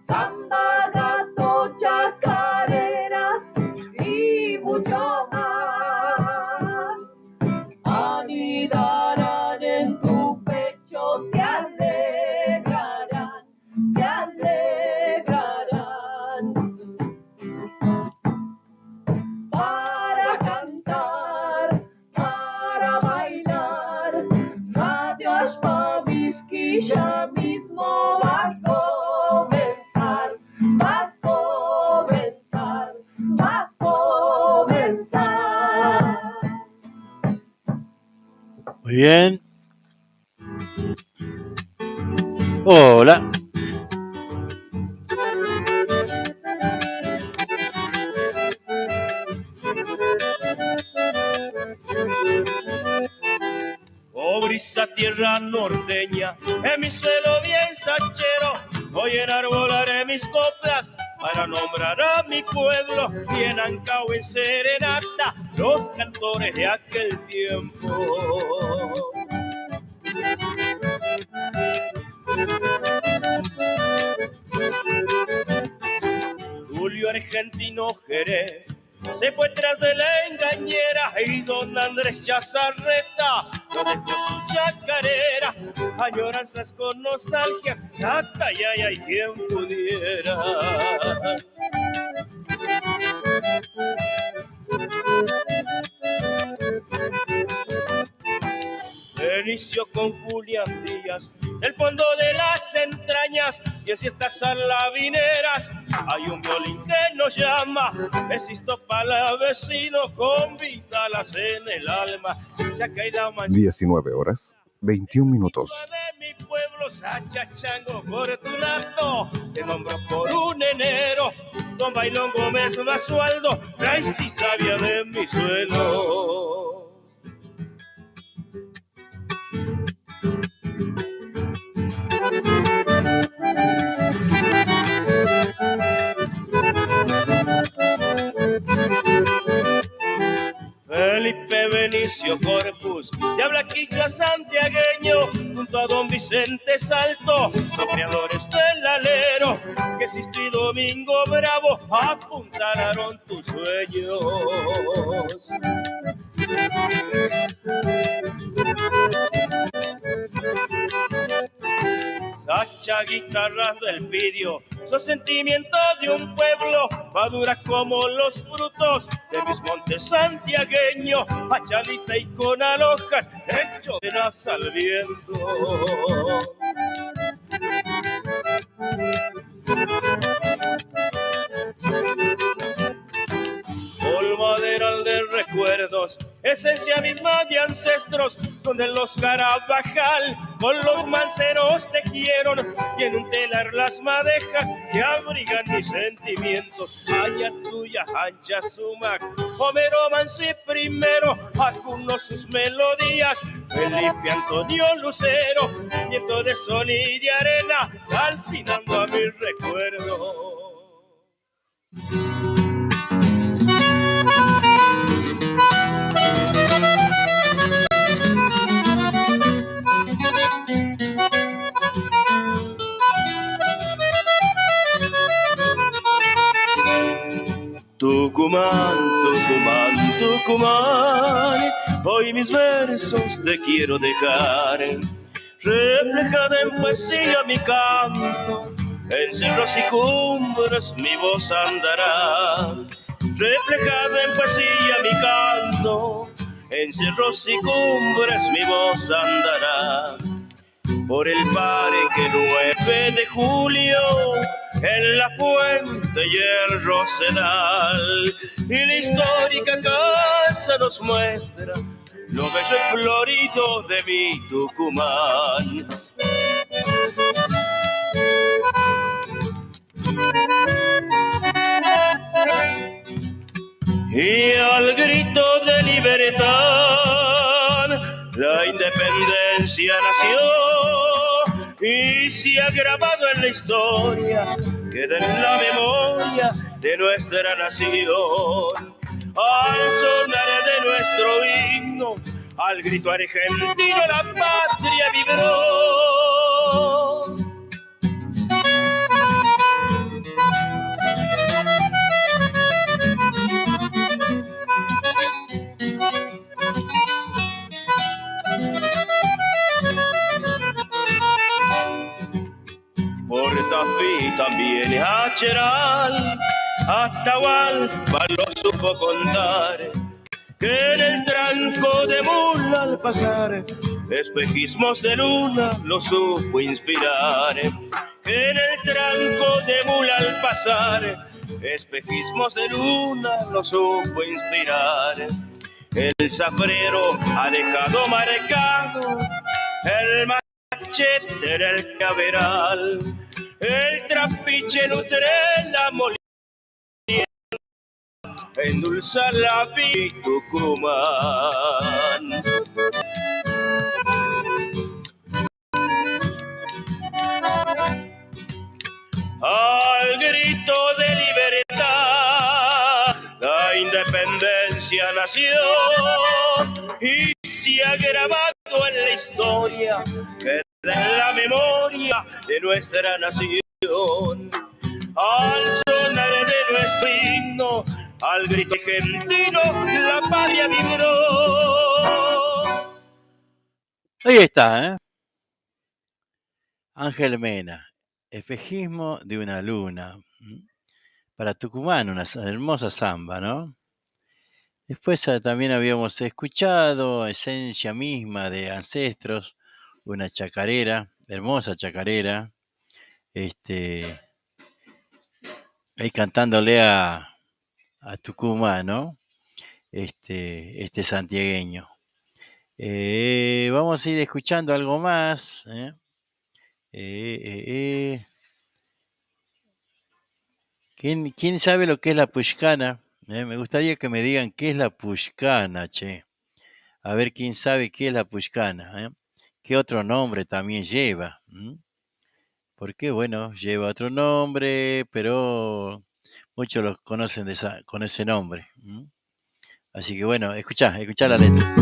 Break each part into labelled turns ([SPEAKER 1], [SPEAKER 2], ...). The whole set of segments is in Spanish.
[SPEAKER 1] samba, gato, chacareras y mucho más. Anidarán en tu pecho, te alegrarán, te alegrarán. Para cantar, para bailar, Radio Ashpavisky ya mismo va a comenzar, va a comenzar, va a comenzar.
[SPEAKER 2] Muy bien. Hola.
[SPEAKER 3] Oh, brisa tierra norteña, en mi suelo bien sachero, hoy enarbolaré mis coplas para nombrar a mi pueblo, y en Ancao en serenata los cantores de aquel tiempo. Julio Argentino Jerez se fue tras de la engañera y don Andrés Chazarreta no dejó su chacarera. Añoranzas con nostalgias, ay, ay, ay, quien pudiera. Inició con Julián Díaz, del fondo de las entrañas, y así estas salavineras, hay un violín que nos llama, existo para vecino, con vidalas en el alma.
[SPEAKER 4] 19 horas, 21 minutos.
[SPEAKER 3] De mi pueblo, Sacha Chango Fortunato, te nombro por un enero, don Bailón Gómez Basualdo, Raisi sabia de mi suelo. Felipe Benicio Corpus, de habla quichua santiagueño, junto a don Vicente Salto, son creadores del alero, que Sisto y Domingo Bravo apuntalaron tus sueños. Sacha, guitarras del pidio, son sentimiento de un pueblo, madura como los frutos de mis montes santiagueños, achalita y con alojas, hecho de nas al viento. Polvaderal de recuerdos, esencia misma de ancestros, donde los Carabajal con los manceros tejieron, y en un telar las madejas que abrigan mis sentimientos. Aña tuya, ancha sumac, Homero Mansi primero, acuno sus melodías, Felipe Antonio Lucero, nieto de sol y de arena, calcinando a mis recuerdos. Tucumán, Tucumán, Tucumán, hoy mis versos te quiero dejar, reflejada en poesía mi canto, en cerros y cumbres mi voz andará, reflejada en poesía mi canto, en cerros y cumbres mi voz andará. Por el parque 9 de julio, en la fuente y el rosedal, y la histórica casa nos muestra lo bello y florido de mi Tucumán. Y al grito de libertad, la independencia nació y se ha grabado en la historia, queda en la memoria de nuestra nación. Al sonar de nuestro himno, al grito argentino la patria vibró. viene a Cheral, Atahualpa lo supo contar, que en el tranco de mula al pasar, espejismos de luna lo supo inspirar, que en el tranco de mula al pasar, espejismos de luna lo supo inspirar. El zafrero ha dejado marcado el machete en el caberal, el trapiche nutre la molina, endulza la vida Tucumán. Al grito de libertad, la independencia nació y se ha grabado en la historia, que en la memoria de nuestra nación. Al sonar de nuestro himno, al grito argentino, la patria vibró.
[SPEAKER 2] Ahí está, ¿eh? Ángel Mena, espejismo de una luna. Para Tucumán, una hermosa samba, ¿no? Después también habíamos escuchado Esencia misma de Ancestros, una chacarera, hermosa chacarera, ahí cantándole a Tucumán, ¿no? Este santiagueño. Vamos a ir escuchando algo más. ¿Quién sabe lo que es la pushcana? Me gustaría que me digan qué es la pushcana, che. A ver quién sabe qué es la pushcana. ¿Qué otro nombre también lleva? Porque, bueno, lleva otro nombre, pero muchos los conocen con ese nombre. Así que, bueno, escuchá la letra.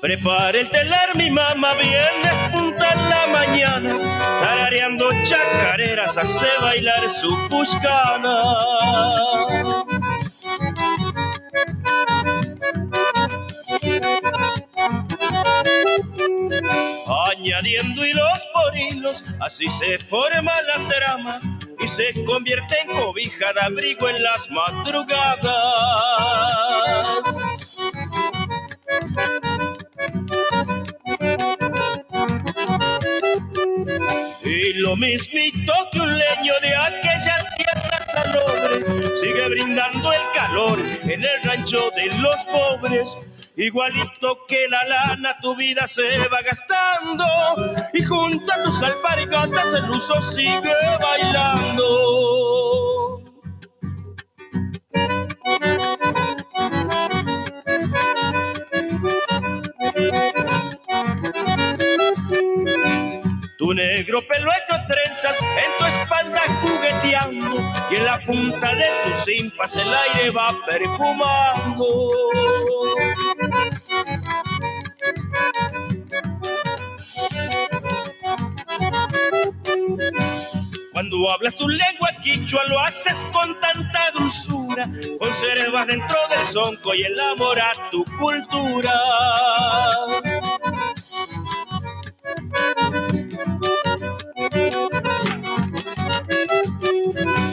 [SPEAKER 3] Prepara el telar, mi mamá viene punta en la mañana, tarareando chacareras hace bailar su pushcana. Añadiendo hilos por hilos, así se forma la trama y se convierte en cobija de abrigo en las madrugadas. Y lo mismito que un leño de aquellas tierras salobres sigue brindando el calor en el rancho de los pobres. Igualito que la lana tu vida se va gastando y junto a tus alpargatas el uso sigue bailando. Tu negro pelo hecho trenzas en tu espalda jugueteando y en la punta de tus cimpas el aire va perfumando. Cuando hablas tu lengua quichua lo haces con tanta dulzura, conservas dentro del zonco y el amor a tu cultura.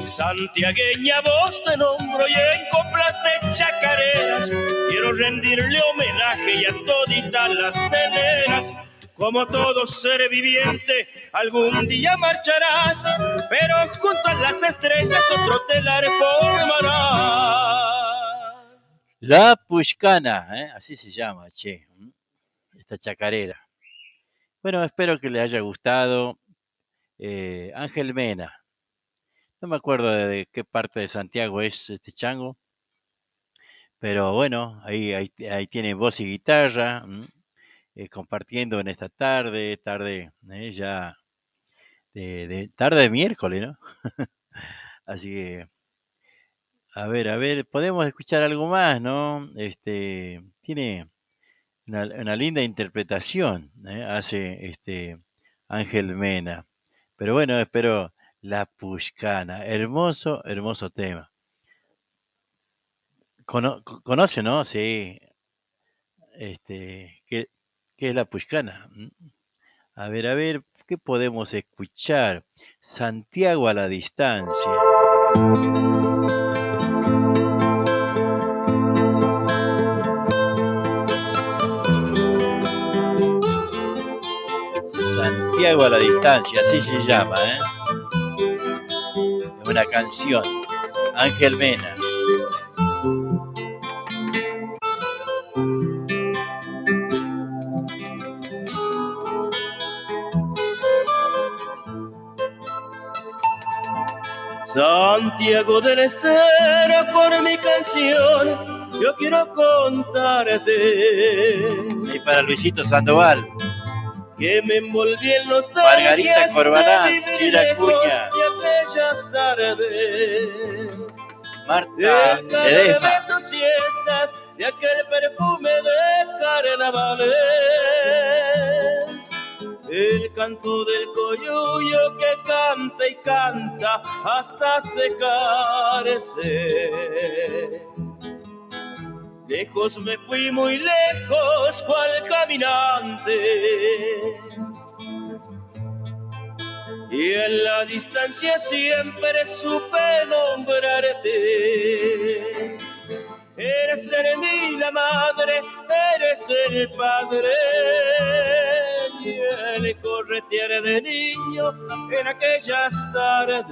[SPEAKER 3] Santiagueña voz te nombro y en coplas de chacareras quiero rendirle homenaje y a toditas las teleras. Como todo ser viviente algún día marcharás, pero junto a las estrellas otro telar formarás.
[SPEAKER 2] La pushcana, así se llama, che, esta chacarera. Bueno, espero que les haya gustado. Ángel Mena. No me acuerdo de qué parte de Santiago es este chango, pero bueno, ahí tiene voz y guitarra, compartiendo en esta tarde ya tarde de miércoles, ¿no? Así que, a ver, podemos escuchar algo más, ¿no? Tiene una linda interpretación, hace Ángel Mena. Pero bueno, espero la pushcana, hermoso tema. Conoce, ¿no? Sí. ¿Qué es la pushcana? A ver, ¿qué podemos escuchar? Santiago a la distancia. Santiago a la distancia, así se llama, ¿eh? Es una canción. Ángel Mena.
[SPEAKER 3] Santiago del Estero, con mi canción yo quiero contarte.
[SPEAKER 2] Y para Luisito Sandoval.
[SPEAKER 3] Que me envolví en nostalgias
[SPEAKER 2] Margarita Corbalán,
[SPEAKER 3] de vivir
[SPEAKER 2] Chira
[SPEAKER 3] lejos
[SPEAKER 2] Cuña.
[SPEAKER 3] de aquellas tardes.
[SPEAKER 2] Marta
[SPEAKER 3] Del
[SPEAKER 2] Ledesma.
[SPEAKER 3] calor de tus siestas, de aquel perfume de carnavales. El canto del coyuyo que canta y canta hasta secarse. Lejos me fui, muy lejos, cual caminante. Y en la distancia siempre supe nombrarte. Eres en mí la madre, eres el padre. Y el corretear de niño en aquellas tardes.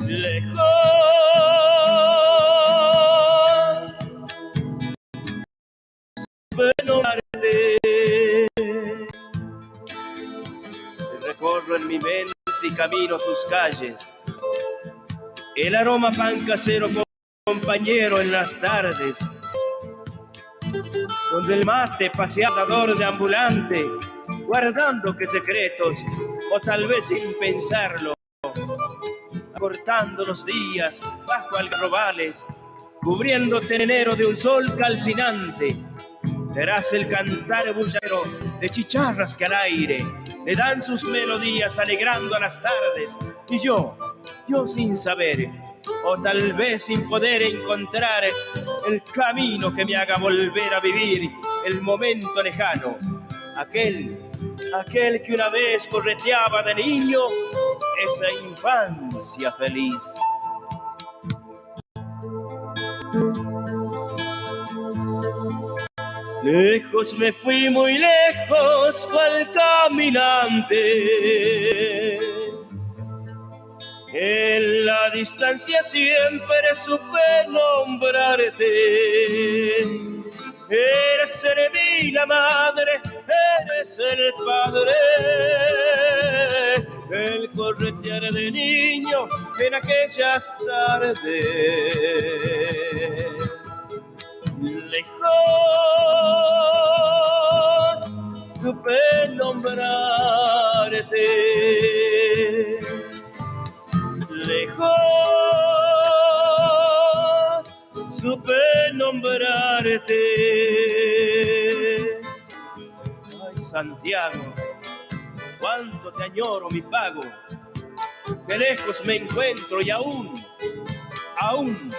[SPEAKER 3] Lejos de nombrarte. Recorro en mi mente y camino tus calles. El aroma pan casero, compañero en las tardes, donde el mate paseador de ambulante, guardando que secretos, o tal vez sin pensarlo, acortando los días bajo algarrobales, cubriéndote en enero de un sol calcinante. Verás el cantar bullero de chicharras que al aire le dan sus melodías alegrando a las tardes. Y yo sin saber, o tal vez sin poder encontrar el camino que me haga volver a vivir el momento lejano, aquel que una vez correteaba de niño, esa infancia feliz. Lejos me fui, muy lejos, cual caminante. En la distancia siempre supe nombrarte. Eres en mí la madre, eres el padre. El corretear de niño en aquellas tardes. Lejos supe nombrarte. Lejos supe nombrarte. Ay, Santiago, cuánto te añoro, mi pago. Que lejos me encuentro y aún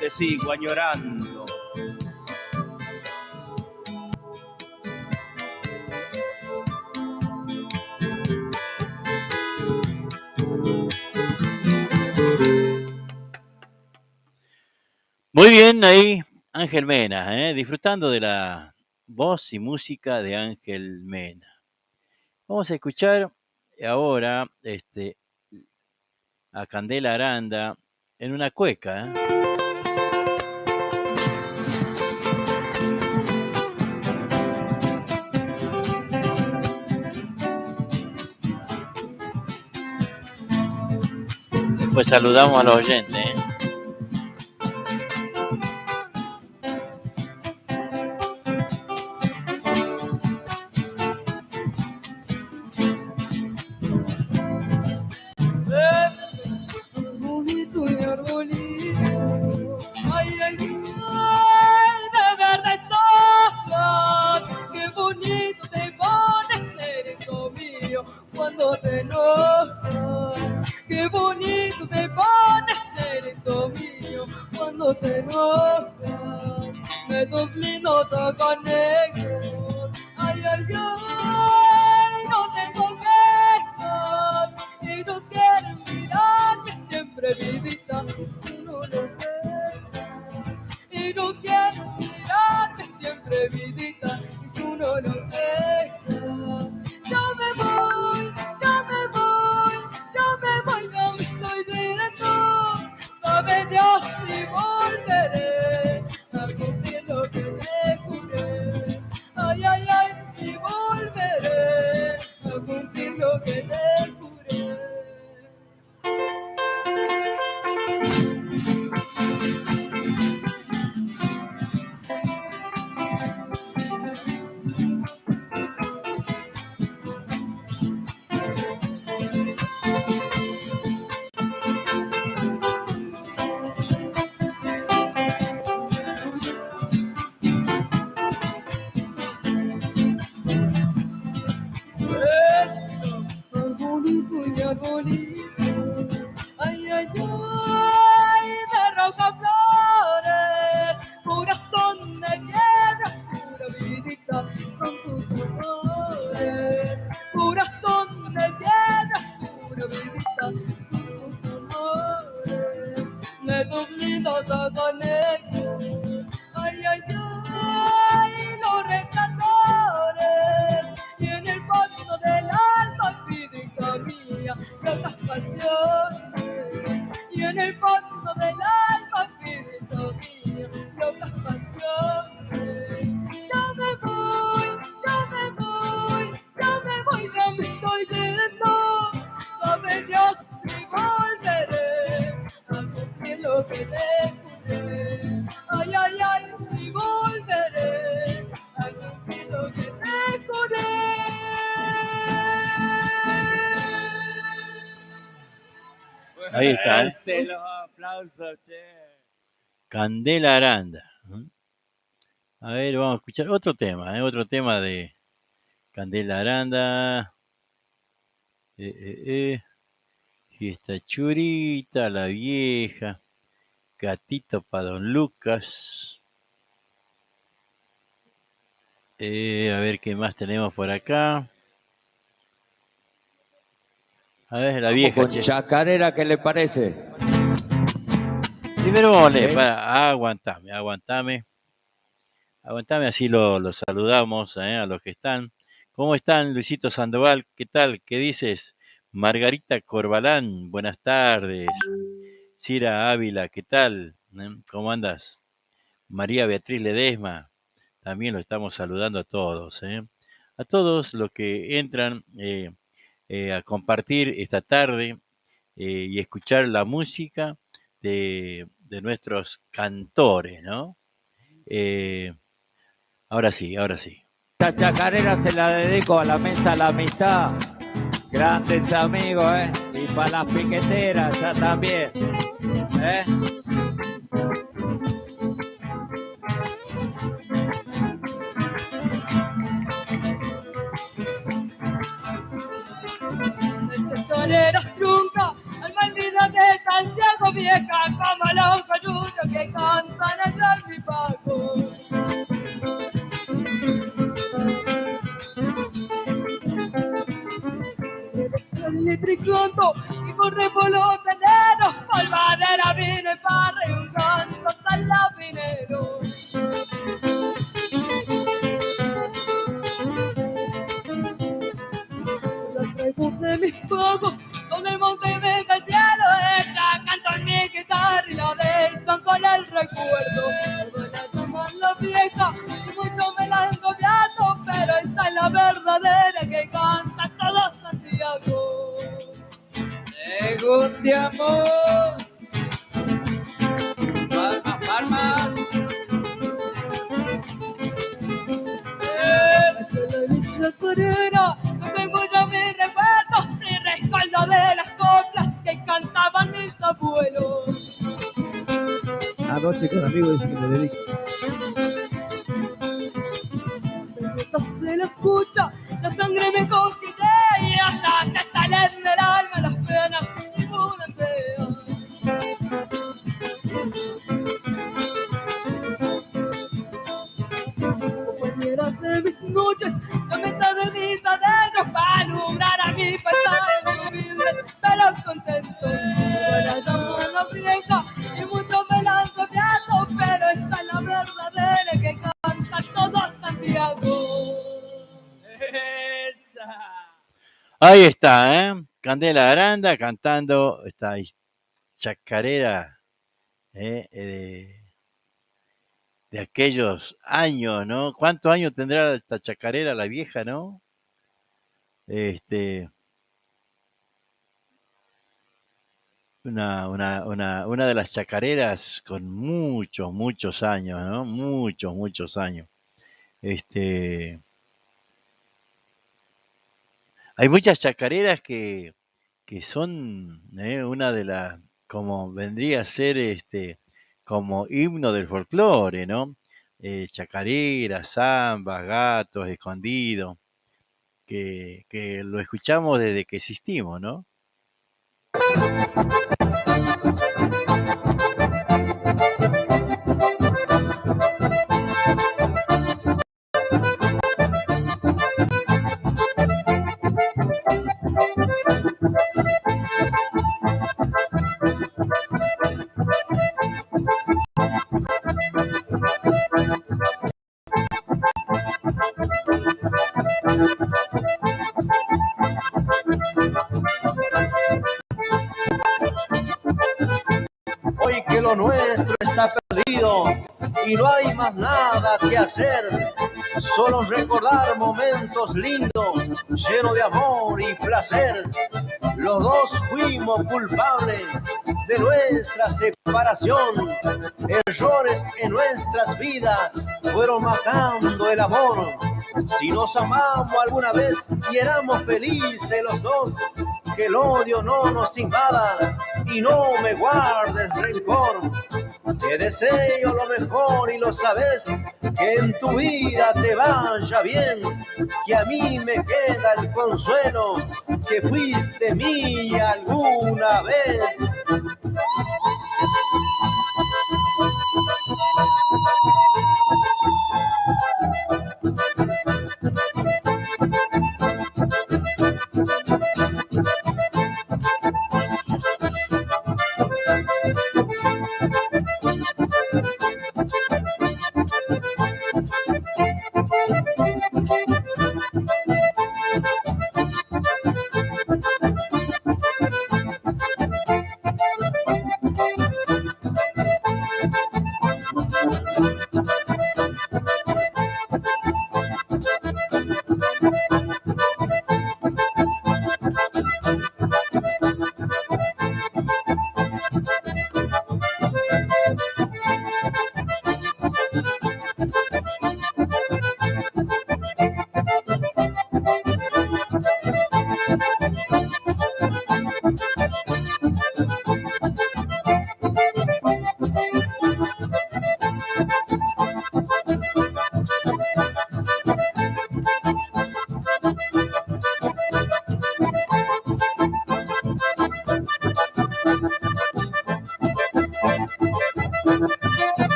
[SPEAKER 3] te sigo añorando.
[SPEAKER 2] Muy bien, ahí Ángel Mena, disfrutando de la voz y música de Ángel Mena. Vamos a escuchar ahora a Candela Aranda en una cueca. Después saludamos a los oyentes.
[SPEAKER 1] Cuando te enojas, qué bonito te pones, negrito mío, cuando te enojas. De tus lindos ojos negros, ay, ay, ay, no tengo quejas. Y no quieren mirarme siempre, vidita, tú no lo sé. Y no quieren mirarme siempre, vidita, y tú no lo dejas. Yo me voy, yo me voy, yo me voy, no me estoy yendo. Sabe Dios si volveré a cumplir lo que te juré. Ay, ay, ay, si volveré a cumplir lo que te juré. Arbolito y arbolito, ay, ay, ay, de roca flores, corazón de piedra, pura vidita, son tus amores. Corazón de piedra, pura vidita, son tus amores. De tus lindos ojos negros, ay, ay, ay, los resplandores, y en el fondo del alma, vidita mía, locas pasiones. Y en el fondo del alma, vidita mía, locas pasiones. Yo me voy, yo me voy, yo me voy, yo me estoy yendo. Sabe Dios si volveré a cumplir lo que te juré. Ay, ay, ay, si volveré a cumplir lo que te juré.
[SPEAKER 2] Ahí está, ¿eh?
[SPEAKER 5] Fuerte los aplausos, che.
[SPEAKER 2] Candela Aranda. A ver, vamos a escuchar otro tema de Candela Aranda. Fiesta Churita, La Vieja, Gatito para Don Lucas. A ver qué más tenemos por acá. A ver, La Vieja.
[SPEAKER 5] Con chacarera, ¿qué le parece?
[SPEAKER 2] Primero vamos a leer, aguantame, así lo saludamos a los que están. ¿Cómo están, Luisito Sandoval? ¿Qué tal? ¿Qué dices? Margarita Corbalán, buenas tardes. Cira Ávila, ¿qué tal? ¿Cómo andas? María Beatriz Ledesma, también lo estamos saludando a todos. A todos los que entran a compartir esta tarde y escuchar la música de nuestros cantores, ¿no? Ahora sí.
[SPEAKER 5] Esta chacarera se la dedico a la mesa La Amistad. Grandes amigos, ¿eh? Y para las piqueteras ya también, ¿eh?
[SPEAKER 1] Chacareras trunca, alma en vida de Santiago Vieja, como los coyunos que cantan allá en mi pago. Eres el litricanto y corre por los senderos, polvadera, vino y parra y un canto salapinero. La traigo de mis pagos, donde el monte venga el cielo, ella canto en mi guitarra y la del son con el recuerdo. Me la llaman La Vieja y mucho me la han copiado, pero esta es la verdadera que canta todo Santiago.
[SPEAKER 5] Según de amor. Palmas, palmas.
[SPEAKER 1] La corona, no tengo ya mis recuerdos, ni rescoldo de las coplas que cantaban mis abuelos.
[SPEAKER 6] Anoche con amigos dice que le dedico.
[SPEAKER 1] Esta se la escucha, la sangre me cosquillea y hasta que salen del alma las penas y contento. Ahora llamo a la vieja y mucho me la han copiado, pero esta es la verdadera que canta todo Santiago.
[SPEAKER 2] Ahí está, ¿eh? Candela Aranda cantando esta chacarera de aquellos años, ¿no? ¿Cuántos años tendrá esta chacarera, la vieja, no? Una de las chacareras con muchos años, ¿no? Muchos años. Hay muchas chacareras que son una de las, como vendría a ser como himno del folclore, ¿no? Chacareras, zambas, gatos, escondidos, que lo escuchamos desde que existimos, ¿no?
[SPEAKER 7] Hoy que lo nuestro está perdido y no hay más nada que hacer, solo recordar momentos lindos, llenos de amor y placer. Los dos fuimos culpables de nuestra separación. Errores en nuestras vidas fueron matando el amor. Si nos amamos alguna vez y éramos felices los dos, que el odio no nos invada y no me guardes rencor. Te deseo lo mejor y lo sabes, que en tu vida te vaya bien, que a mí me queda el consuelo, que fuiste mía alguna vez.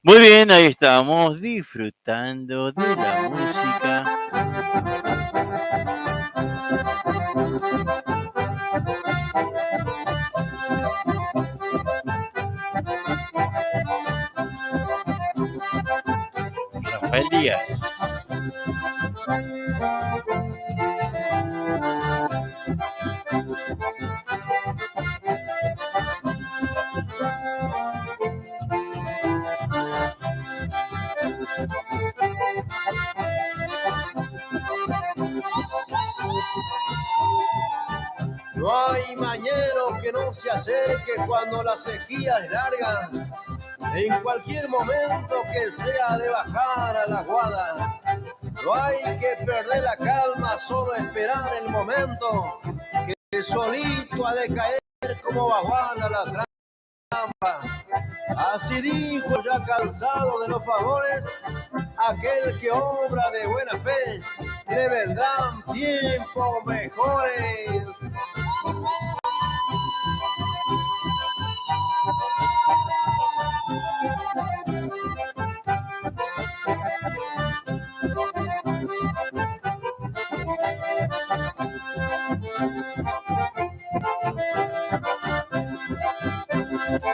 [SPEAKER 2] Muy bien, ahí estamos disfrutando de la música. Rafael Díaz.
[SPEAKER 7] No hay mañero que no se acerque cuando la sequía es larga. En cualquier momento que sea de bajar a la guada. No hay que perder la calma, solo esperar el momento que solito ha de caer como baguala la trampa. Así dijo, ya cansado de los favores, aquel que obra de buena fe, le vendrán tiempos mejores.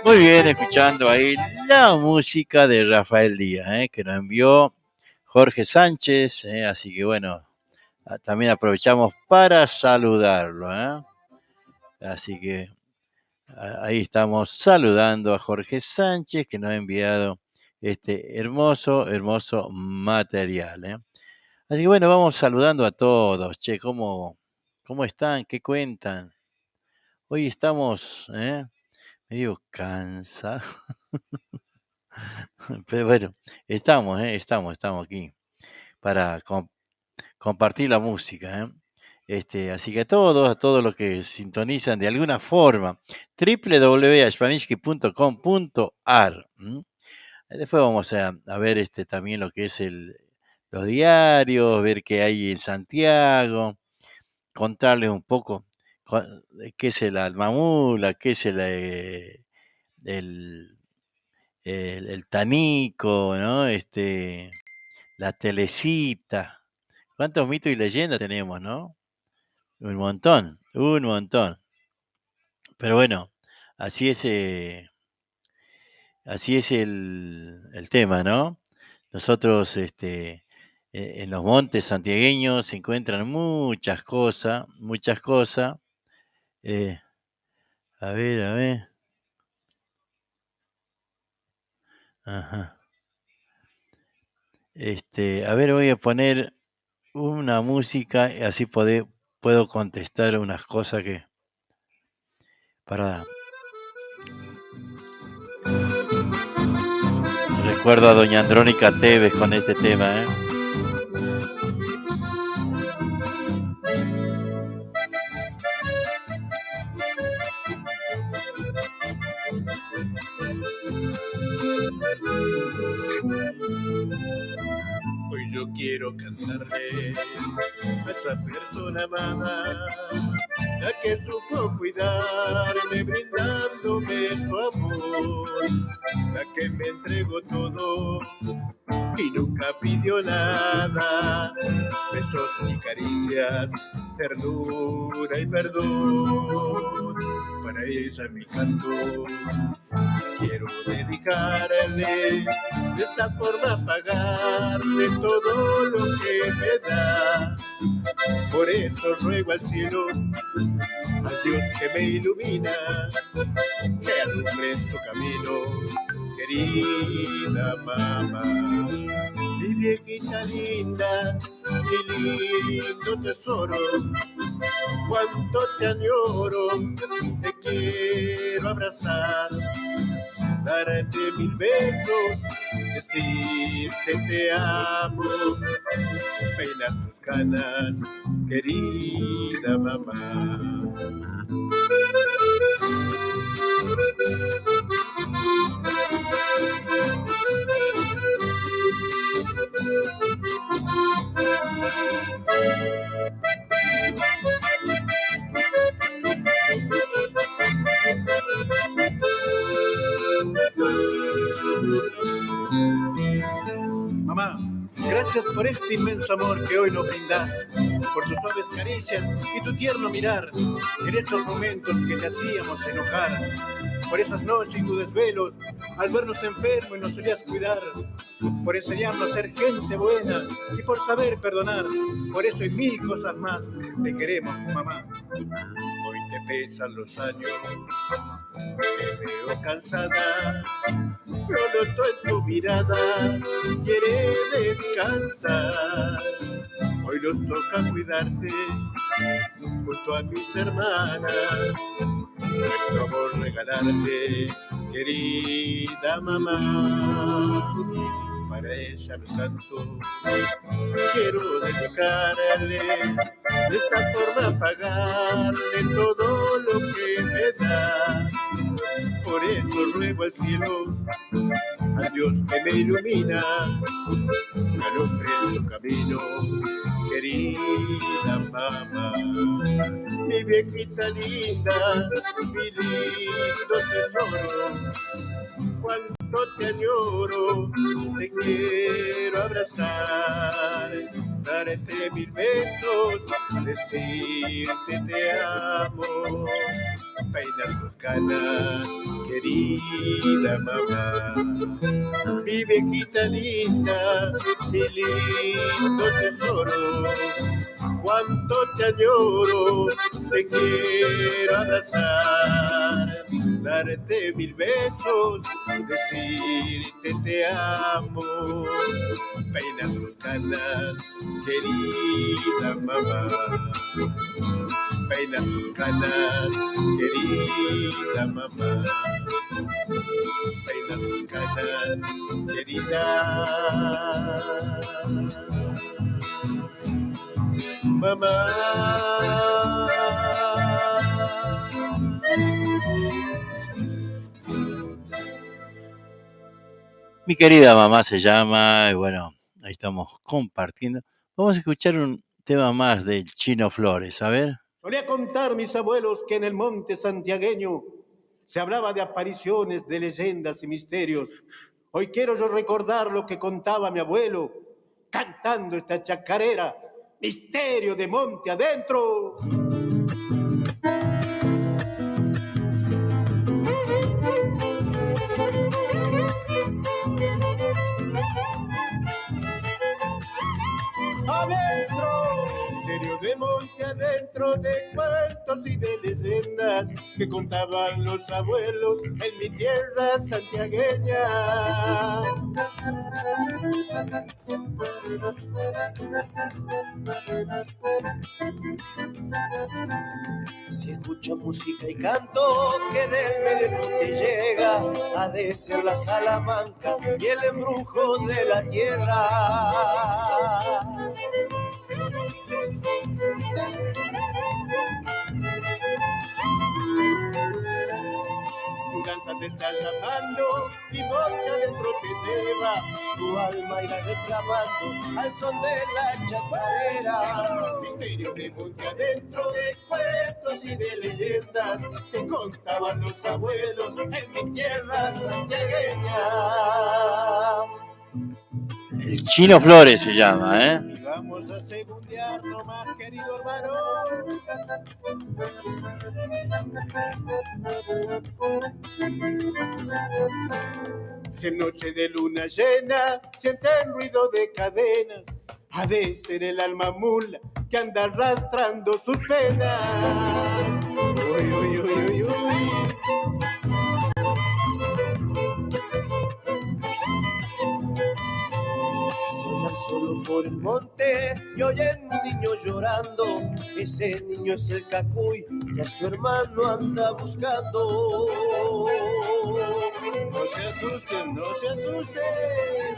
[SPEAKER 2] Muy bien, escuchando ahí la música de Rafael Díaz, que nos envió Jorge Sánchez, así que bueno, también aprovechamos para saludarlo, así que ahí estamos saludando a Jorge Sánchez que nos ha enviado este hermoso material, Así que bueno, vamos saludando a todos, che, ¿cómo están? ¿Qué cuentan? Hoy estamos, medio cansados. Pero bueno, estamos aquí para compartir la música, así que a todos los que sintonizan de alguna forma, www.spamishki.com.ar. Después vamos a ver también lo que es los diarios, ver qué hay en Santiago, contarles un poco qué es el Almamula, qué es el Tanico, ¿no? La Telecita. ¿Cuántos mitos y leyendas tenemos, no? Un montón. Pero bueno, así es el tema, ¿no? Nosotros, en los montes santiagueños se encuentran muchas cosas. A ver. Ajá. A ver, voy a poner una música y así puedo contestar unas cosas para... Recuerdo a doña Andrónica Tevez con este tema,
[SPEAKER 3] Hoy yo quiero cantarle a esa persona amada, la que supo cuidarme brindándome su amor, la que me entregó todo y nunca pidió nada, besos y caricias, ternura y perdón. Para ella mi canto quiero dedicarle, de esta forma pagarle todo lo que me da. Por eso ruego al cielo, al Dios que me ilumina, que alumbre su camino, querida mamá. Mi viejita linda, mi lindo tesoro, cuánto te añoro, te quiero abrazar, darte 1000 besos, decirte te amo, peinar tus canas, querida mamá. Mamá, gracias por este inmenso amor que hoy nos brindas, por tus suaves caricias y tu tierno mirar, en estos momentos que te hacíamos enojar, por esas noches y tus desvelos, al vernos enfermos y nos solías cuidar, por enseñarnos a ser gente buena y por saber perdonar, por eso y 1000 cosas más te queremos, mamá. Hoy te pesan los años, te veo cansada, lo noto en tu mirada, quiere descansar. Hoy nos toca cuidarte junto a mis hermanas, nuestro amor regalarte, querida mamá. Para ella mi canto quiero dedicarle, de esta forma pagarle todo lo que me da. Por eso ruego al cielo, al Dios que me ilumina, que alumbre su camino, querida mamá. Mi viejita linda, mi lindo tesoro, cuando te añoro, te quiero abrazar, darte mil besos, decirte te amo, peinar tus canas, querida mamá. Mi viejita linda, mi lindo tesoro, cuánto te añoro, te quiero abrazar, darte mil besos, decirte te amo, peinar tus canas, querida mamá. Peinar tus canas, querida mamá. Peinar tus canas, querida mamá.
[SPEAKER 2] Mi querida mamá se llama, y bueno, ahí estamos compartiendo. Vamos a escuchar un tema más del Chino Flores, a ver.
[SPEAKER 3] Solía contar mis abuelos que en el monte santiagueño se hablaba de apariciones, de leyendas y misterios. Hoy quiero yo recordar lo que contaba mi abuelo, cantando esta chacarera, misterio de monte adentro. Adentro, misterio de monte adentro, de cuentos y de leyendas que contaban los abuelos en mi tierra santiagueña. Si escucha música y canto que del medio monte llega, ha de ser la Salamanca y el embrujo de la tierra. Tu danza te está llamando y monte adentro te lleva, tu alma irá reclamando al son de la chacarera. Misterio de monte adentro, de cuentos y de leyendas que contaban los abuelos en mi tierra santiagueña.
[SPEAKER 2] El Chino Flores se llama, ¿eh?
[SPEAKER 3] Y vamos a segundear nomás, querido hermano. Si en noche de luna llena sienten ruido de cadenas, ha de ser el alma mula que anda arrastrando sus penas. Uy, uy, uy, uy, uy. Solo por el monte y oyen un niño llorando. Ese niño es el Cacuy y a su hermano anda buscando. No se asusten, no se asusten.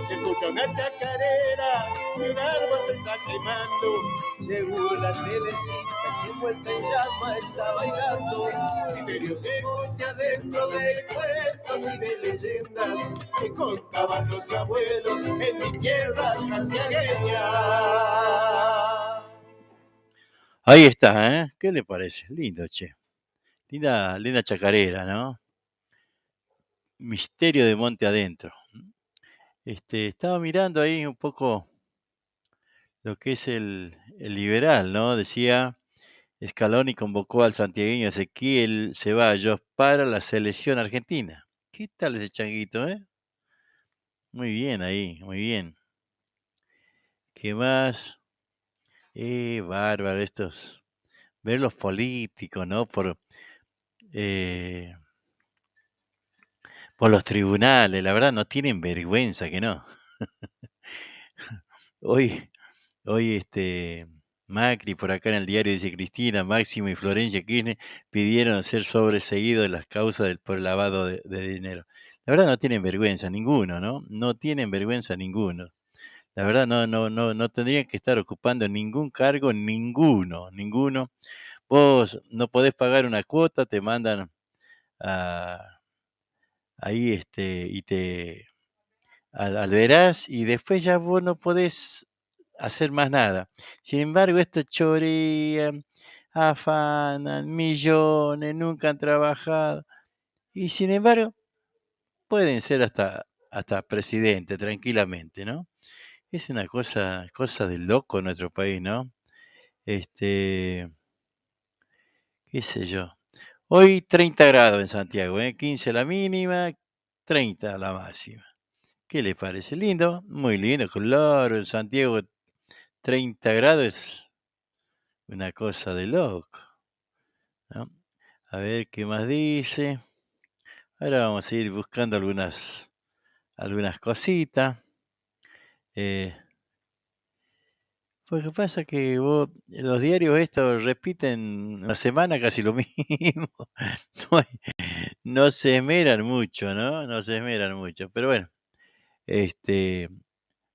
[SPEAKER 3] Se escucha una chacarera, un árbol se está quemando. Seguro la telecita que vuelta en llama está bailando. Misterio de monte adentro, de cuentos y de leyendas que contaban los abuelos en mi tierra santiagueña.
[SPEAKER 2] Ahí está, ¿eh? ¿Qué le parece? Lindo, che. Linda chacarera, ¿no? Misterio de monte adentro. Estaba mirando ahí un poco lo que es el liberal, ¿no? Decía, Scaloni convocó al santiagueño Ezequiel Ceballos para la selección argentina. ¿Qué tal ese changuito, eh? Muy bien ahí, muy bien. ¿Qué más? Bárbaro estos. Ver los políticos, ¿no? Por los tribunales, la verdad no tienen vergüenza que no. Hoy, Macri por acá en el diario dice Cristina, Máximo y Florencia Kirchner pidieron ser sobreseídos de las causas por el lavado de dinero. La verdad no tienen vergüenza ninguno, ¿no? No tienen vergüenza ninguno. La verdad no tendrían que estar ocupando ningún cargo, ninguno. Vos no podés pagar una cuota, te mandan ahí y al verás y después ya vos no podés hacer más nada. Sin embargo, estos chorean, afanan millones, nunca han trabajado y sin embargo pueden ser hasta presidente tranquilamente, ¿no? Es una cosa de loco nuestro país, ¿no? Este, qué sé yo. Hoy 30 grados en Santiago, 15 la mínima, 30 la máxima. ¿Qué les parece? Lindo, muy lindo, claro, en Santiago 30 grados es una cosa de loco, ¿no? A ver qué más dice. Ahora vamos a ir buscando algunas cositas. Eh, Pues lo que pasa es que los diarios estos repiten una semana casi lo mismo. No, no se esmeran mucho, ¿no? No se esmeran mucho. Pero bueno, este,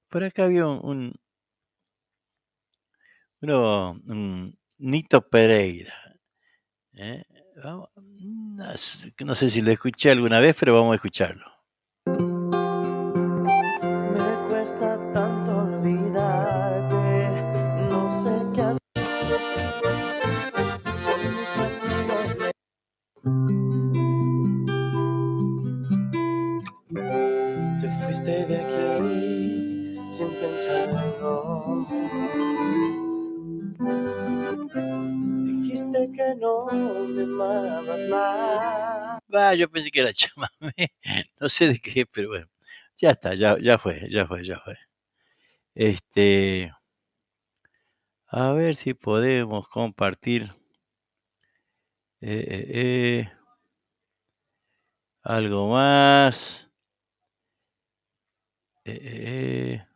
[SPEAKER 2] por acá había un Nito Pereira. ¿Eh? No sé si lo escuché alguna vez, pero vamos a escucharlo.
[SPEAKER 8] Me cuesta tanto olvidarte, no sé qué hacer con mis amigos. Te fuiste de aquí sin pensarlo. Dijiste que no me amabas más.
[SPEAKER 2] Yo pensé que era chamamé, no sé de qué, pero bueno, ya está, ya fue. Este, a ver si podemos compartir eh, eh, eh, algo más. Eh, eh, eh.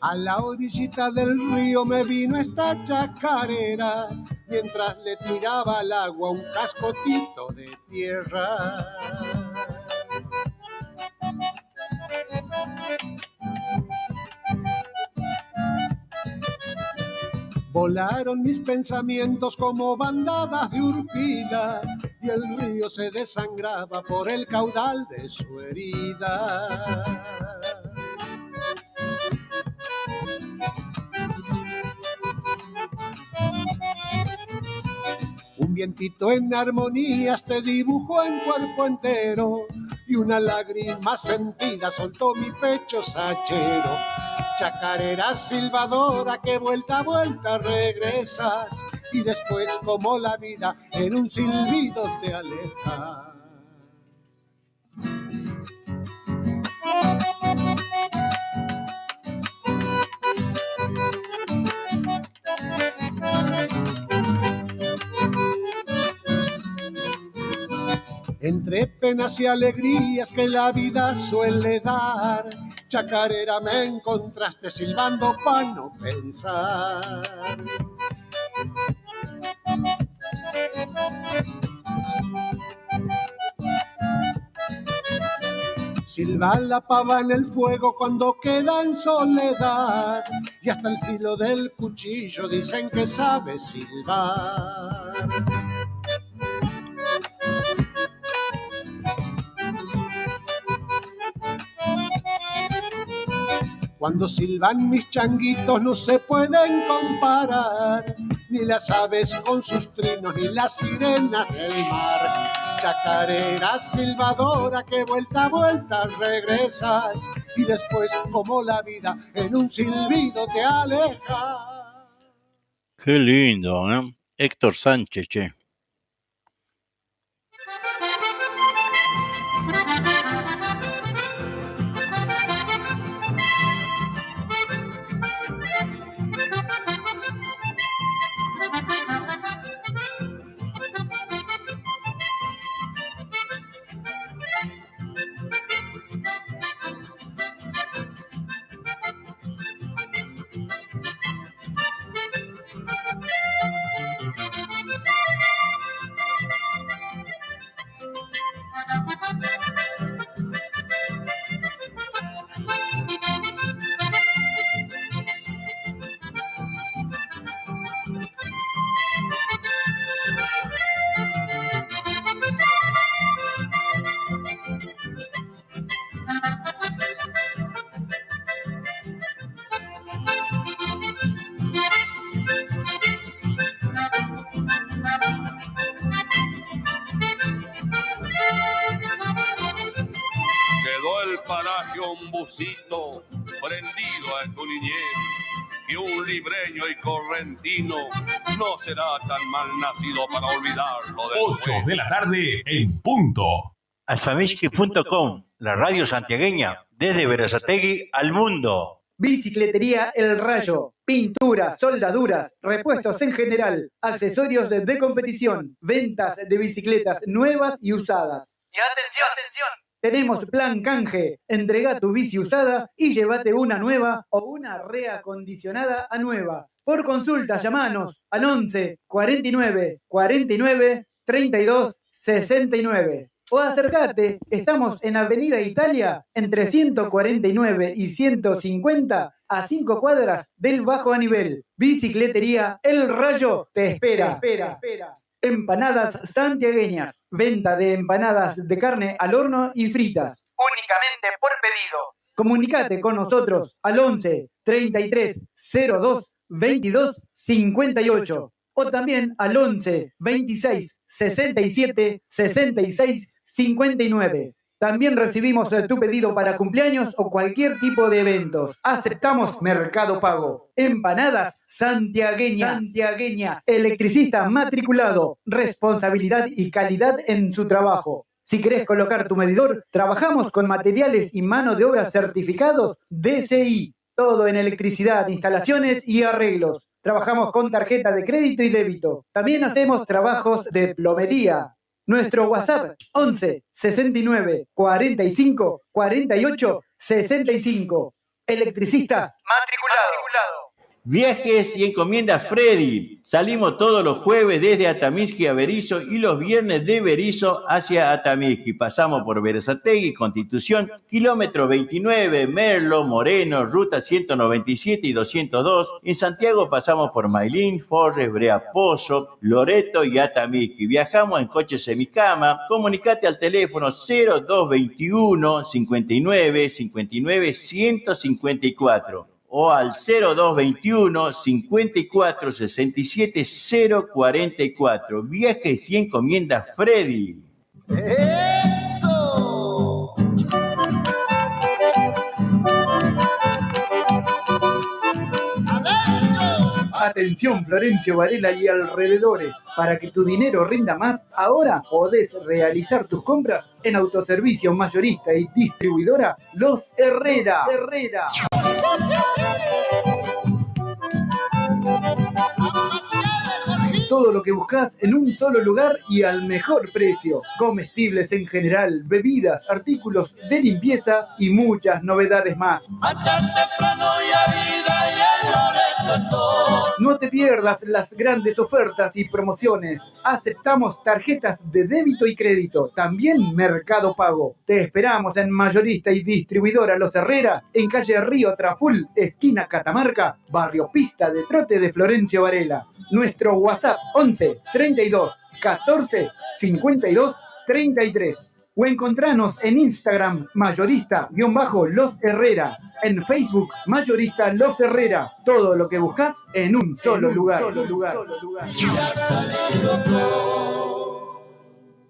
[SPEAKER 9] A la orillita del río me vino esta chacarera, mientras le tiraba al agua un cascotito de tierra. Volaron mis pensamientos como bandadas de urpila, y el río se desangraba por el caudal de su herida. Un vientito en armonías te dibujó en cuerpo entero, y una lágrima sentida soltó mi pecho sachero. Chacarera silbadora que vuelta a vuelta regresas, y después como la vida en un silbido te aleja. Entre penas y alegrías que la vida suele dar, chacarera me encontraste silbando pa' no pensar. Silba la pava en el fuego cuando queda en soledad, y hasta el filo del cuchillo dicen que sabe silbar. Cuando silban mis changuitos no se pueden comparar, ni las aves con sus trinos, ni las sirenas del mar. Chacarera silbadora que vuelta a vuelta regresas, y después como la vida en un silbido te aleja.
[SPEAKER 2] Qué lindo, ¿no? Héctor Sánchez, che.
[SPEAKER 10] paraje un busito prendido a tu niñez, que un libreño y correntino no será tan mal nacido para olvidarlo después.
[SPEAKER 11] 8 de la tarde en punto.
[SPEAKER 2] Alfamisky.com, la radio santiagueña, desde Berazategui al mundo.
[SPEAKER 12] Bicicletería El Rayo, pintura, soldaduras, repuestos en general, accesorios de competición, ventas de bicicletas nuevas y usadas. Y atención, tenemos plan canje, entrega tu bici usada y llévate una nueva o una reacondicionada a nueva. Por consulta, llamanos al 11 49 49 32 69. O acércate, estamos en Avenida Italia, entre 149 y 150, a 5 cuadras del Bajo Nivel. Bicicletería El Rayo te espera. Empanadas santiagueñas, venta de empanadas de carne al horno y fritas. Únicamente por pedido. Comunicate con nosotros al 11 33 02 22 58 o también al 11 26 67 66 59. También recibimos tu pedido para cumpleaños o cualquier tipo de eventos. Aceptamos Mercado Pago. Empanadas santiagueñas. Electricista matriculado. Responsabilidad y calidad en su trabajo. Si querés colocar tu medidor, trabajamos con materiales y mano de obra certificados DCI. Todo en electricidad, instalaciones y arreglos. Trabajamos con tarjeta de crédito y débito. También hacemos trabajos de plomería. Nuestro WhatsApp 11 69 45 48 65. Electricista matriculado.
[SPEAKER 2] Viajes y encomiendas Freddy. Salimos todos los jueves desde Atamisqui a Berisso y los viernes de Berisso hacia Atamisqui. Pasamos por Berazategui, Constitución, kilómetro 29, Merlo, Moreno, ruta 197 y 202. En Santiago pasamos por Mailín, Forres, Breaposo, Loreto y Atamisqui. Viajamos en coche semicama. Comunicate al teléfono 0221 59 59 154. O al 0221 54 67 044. Viajes y encomiendas Freddy.
[SPEAKER 7] ¡Eso!
[SPEAKER 12] Atención Florencio Varela y alrededores. Para que tu dinero rinda más, ahora podés realizar tus compras en autoservicio mayorista y distribuidora Los Herrera. Todo lo que buscas en un solo lugar y al mejor precio. Comestibles en general, bebidas, artículos de limpieza y muchas novedades más. No te pierdas las grandes ofertas y promociones. Aceptamos tarjetas de débito y crédito, también Mercado Pago. Te esperamos en mayorista y distribuidora Los Herrera, en calle Río Traful, esquina Catamarca, barrio Pista de Trote de Florencio Varela. Nuestro WhatsApp 11 32 14 52 33. O encontranos en Instagram mayorista-Los Herrera, en Facebook mayorista Los Herrera. Todo lo que buscas en un solo lugar.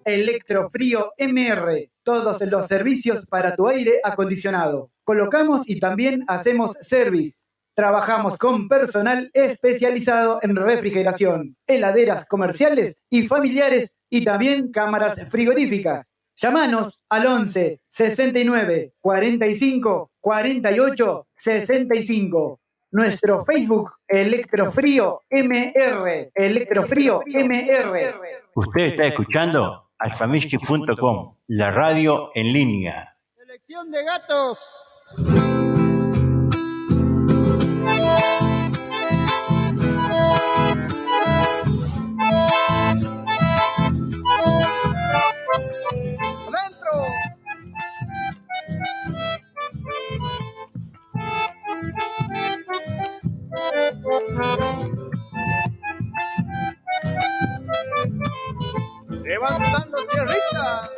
[SPEAKER 12] Electrofrío MR, todos los servicios para tu aire acondicionado. Colocamos y también hacemos service. Trabajamos con personal especializado en refrigeración, heladeras comerciales y familiares y también cámaras frigoríficas. Llámanos al 11 69 45 48 65. Nuestro Facebook, Electrofrío MR.
[SPEAKER 2] Usted está escuchando alfamisky.com, la radio en línea.
[SPEAKER 7] Selección de gatos. Levantando tierrita.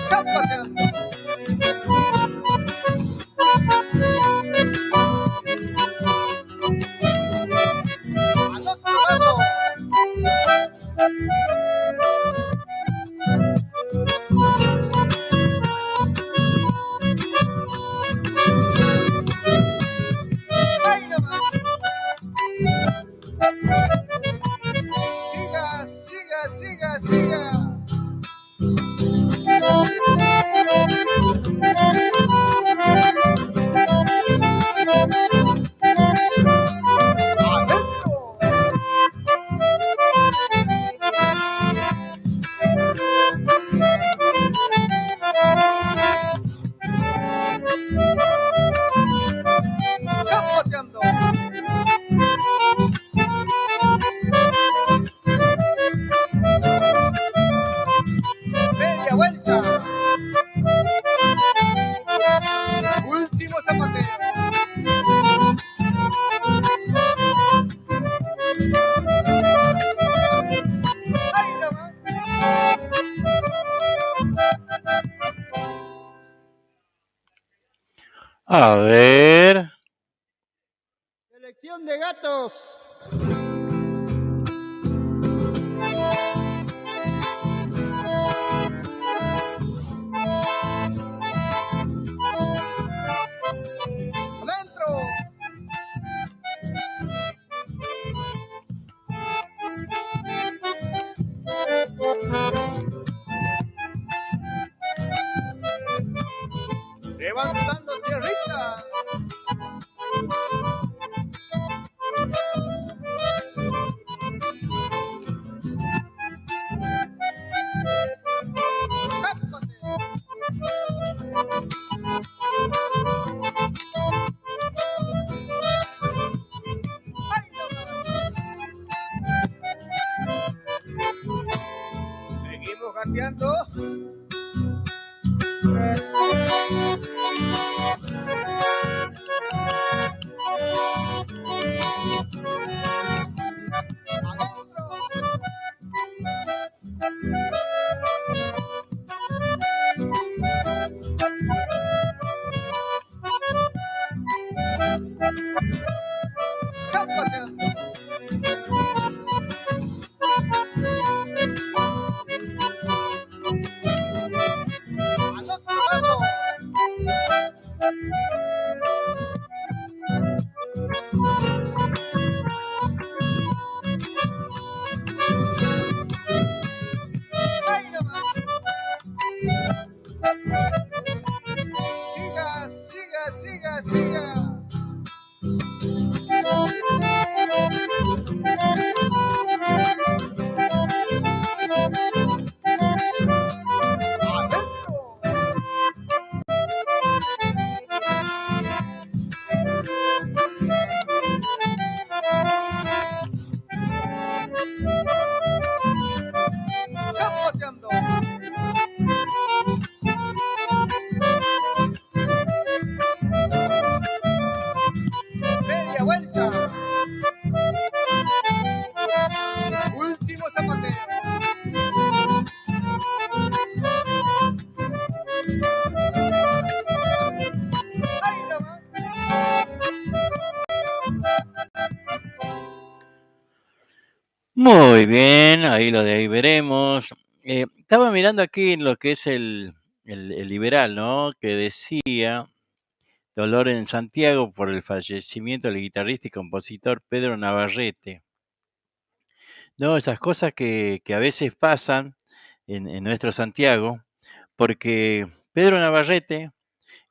[SPEAKER 7] Zapateando. Al otro lado. Ahí nomás. Siga, siga, siga, siga. Zapateando. Media vuelta. Último zapateo. Ahí nomás.
[SPEAKER 2] A ver.
[SPEAKER 7] Selección de gatos. Adentro. Levantando tierrita. Seguimos gateando. Zapateando. Al otro lado. Ahí nomás. Siga, siga, siga, siga. Zapateando. Media vuelta. Último zapateo. Ahí nomás.
[SPEAKER 2] Muy bien, ahí lo de ahí veremos. Estaba mirando aquí en lo que es el liberal, ¿no? Que decía dolor en Santiago por el fallecimiento del guitarrista y compositor Pedro Navarrete. No, esas cosas que a veces pasan en nuestro Santiago, porque Pedro Navarrete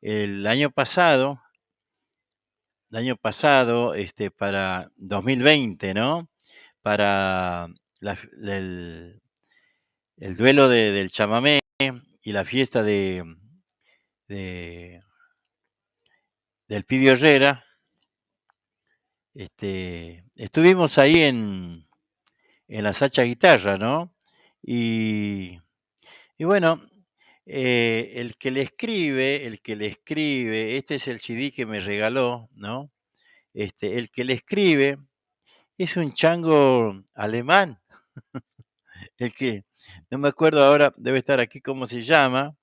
[SPEAKER 2] el año pasado, para 2020, ¿no? Para el duelo del chamamé y la fiesta de- del Pidio Herrera, estuvimos ahí en la Sacha Guitarra, ¿no? Y, y bueno, el que le escribe, este es el CD que me regaló, ¿no? El que le escribe es un chango alemán, el que, No me acuerdo ahora, debe estar aquí cómo se llama.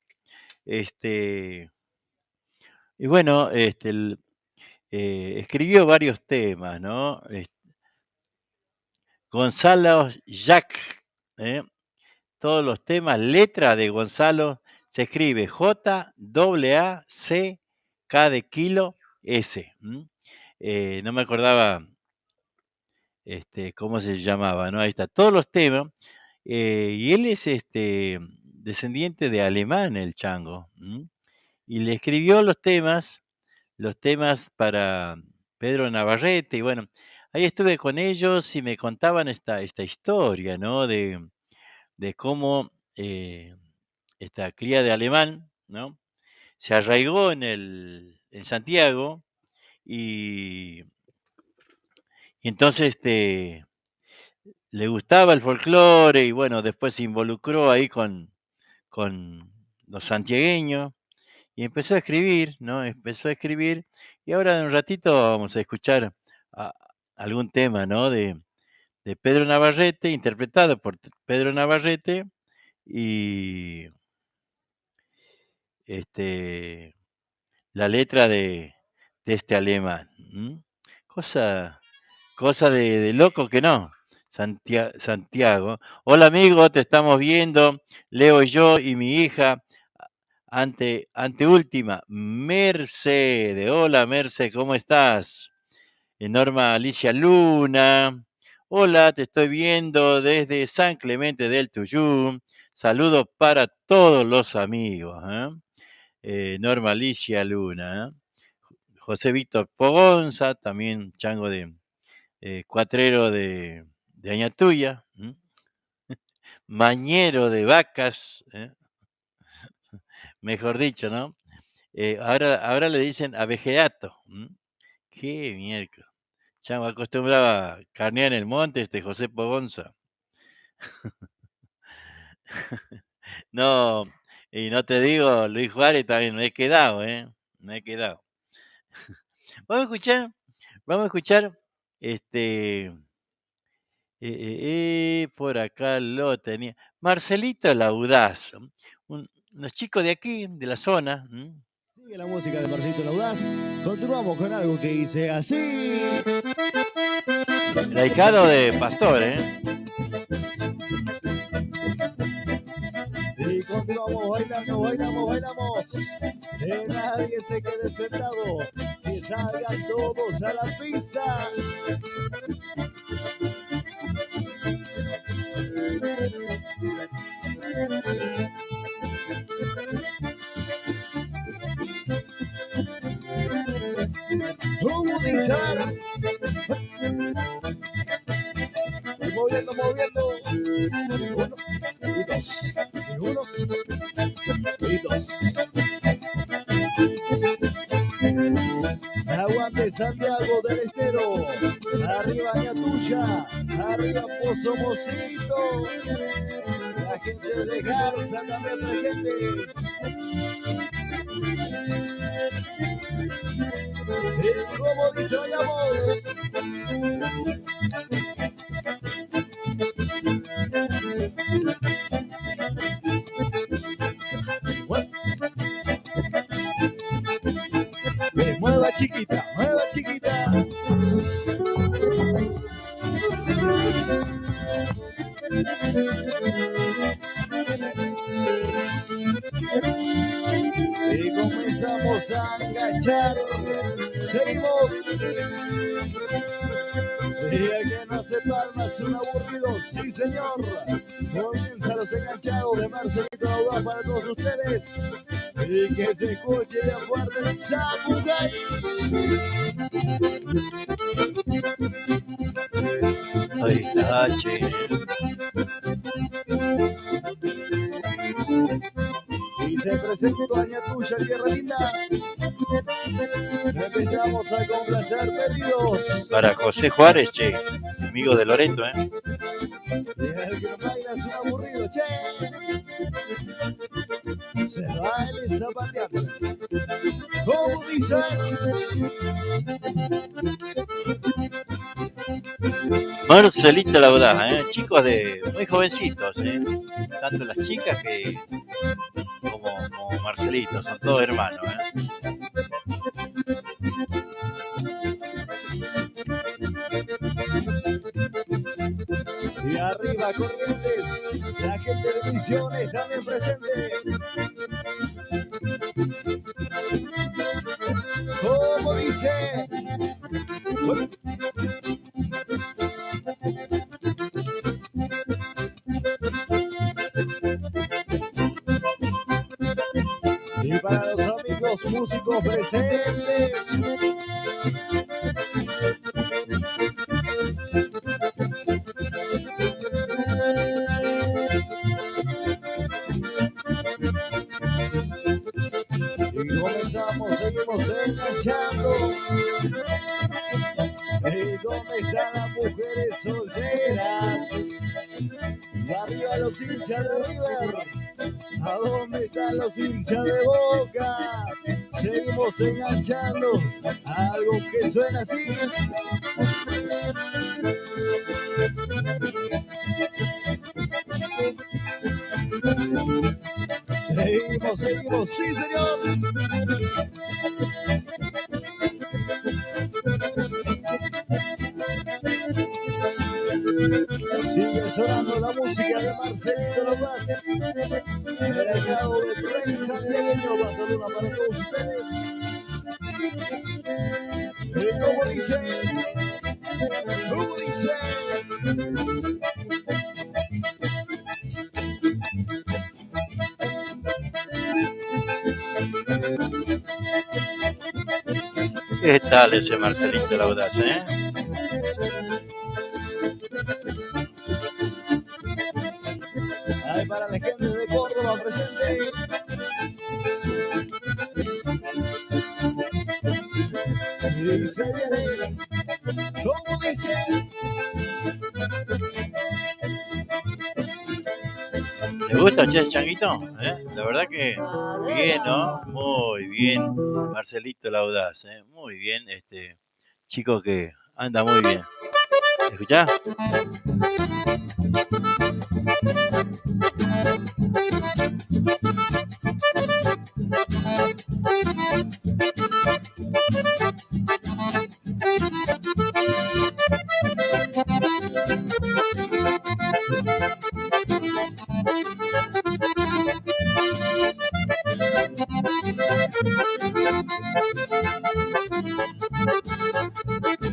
[SPEAKER 2] Este, y bueno, escribió varios temas, ¿no? Gonzalo Jack, ¿eh? Todos los temas, letra de Gonzalo, se escribe J-A-C, K de kilo, S. No me acordaba cómo se llamaba, ¿no? Ahí está, todos los temas. Y él es descendiente de alemán, el chango. Y le escribió los temas para Pedro Navarrete. Y bueno, ahí estuve con ellos y me contaban esta historia, ¿no? De cómo esta cría de alemán, ¿no? Se arraigó en Santiago y entonces le gustaba el folclore y bueno, después se involucró ahí con los santiagueños y empezó a escribir, ¿no? Empezó a escribir y ahora en un ratito vamos a escuchar algún tema, ¿no? De Pedro Navarrete, interpretado por Pedro Navarrete y la letra de este alemán. Cosa de loco que no. Santiago. Hola amigo, te estamos viendo. Leo y yo y mi hija. Anteúltima, Mercedes. Hola Mercedes, ¿cómo estás? Norma Alicia Luna. Hola, te estoy viendo desde San Clemente del Tuyú. Saludos para todos los amigos. Norma Alicia Luna. José Víctor Pogonza, también chango de cuatrero de Añatuya. Mañero de vacas. Mejor dicho, ¿no? Ahora le dicen abejeato. Qué miércoles. Chango acostumbraba a carnear en el monte José Pogonza. No, y no te digo, Luis Juárez también me he quedado, me he quedado. Vamos a escuchar, por acá lo tenía, Marcelito Laudaz, unos chicos de aquí, de la zona.
[SPEAKER 13] Sigue la música de Marcelito Laudaz, continuamos con algo que dice así.
[SPEAKER 2] El ahijado de Pastor,
[SPEAKER 13] Y continuamos bailamos. Que nadie se quede sentado. Que salgan todos a la pista. ¿Cómo dice? Moviendo. Uno y dos. Aguante Santiago del Estero. Arriba Ñatuya. Arriba Pozo Mocito. La gente de Garza también presente. ¿Cómo dice la voz? Mueva chiquita. Y comenzamos a enganchar. Seguimos. Y el que no se palma es un aburrido, sí señor. Comienza los enganchados de Marcelito Laudaz para todos ustedes. Y que se escuche de fuerte el Samurai.
[SPEAKER 2] Ahí está, che.
[SPEAKER 13] Y se presenta Añatuya, tierra linda. Empezamos a complacer pedidos.
[SPEAKER 2] Para José Juárez, che. Amigo de Loreto,
[SPEAKER 13] Y el que no baila es un aburrido, che. Se baila zapateando. ¿Cómo dice?
[SPEAKER 2] Marcelito la Audaz, chicos de muy jovencitos, tanto las chicas como Marcelito, son todos hermanos.
[SPEAKER 13] Y arriba Corrientes, la gente de Misiones también presente. Como dice. Y para los amigos músicos presentes. Y comenzamos, seguimos enganchando. ¿Y dónde están las mujeres solteras? Arriba los hinchas de River. ¿A dónde están los hinchas de Boca? Seguimos enganchando algo que suena así. Seguimos, sí señor. Sigue sonando la música de Marcelito Audaz. El legado de prensa santiagueño va a dar una para todos ustedes. Y como dice.
[SPEAKER 2] ¿Qué tal ese Marcelito la Audaz,
[SPEAKER 13] Ay, para la gente de Córdoba presente. Y se viene. ¿Cómo dice?
[SPEAKER 2] ¿Le gusta, che, Changuito? La verdad que bien, ¿no? Muy bien, Marcelito la Audaz, muy bien, chico que anda muy bien. ¿Escuchás?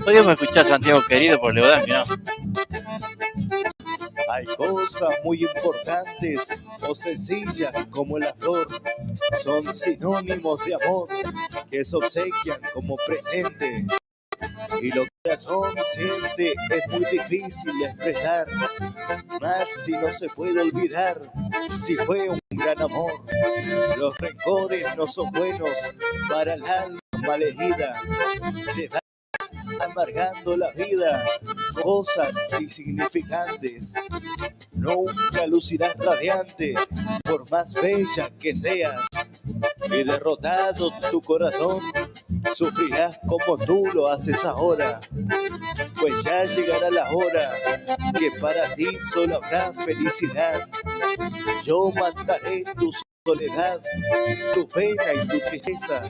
[SPEAKER 2] Podríamos escuchar Santiago Querido por Leodán, ¿no?
[SPEAKER 13] Hay cosas muy importantes o sencillas como la flor. Son sinónimos de amor que se obsequian como presente. Y lo que el corazón siente es muy difícil de expresar. Más si no se puede olvidar, si fue un gran amor. Los rencores no son buenos para el alma malherida. Te vas amargando la vida, cosas insignificantes. Nunca lucirás radiante, por más bella que seas. Y derrotado tu corazón, sufrirás como tú lo haces ahora. Pues ya llegará la hora que para ti solo habrá felicidad. Yo mataré tu soledad, tu pena y tu tristeza,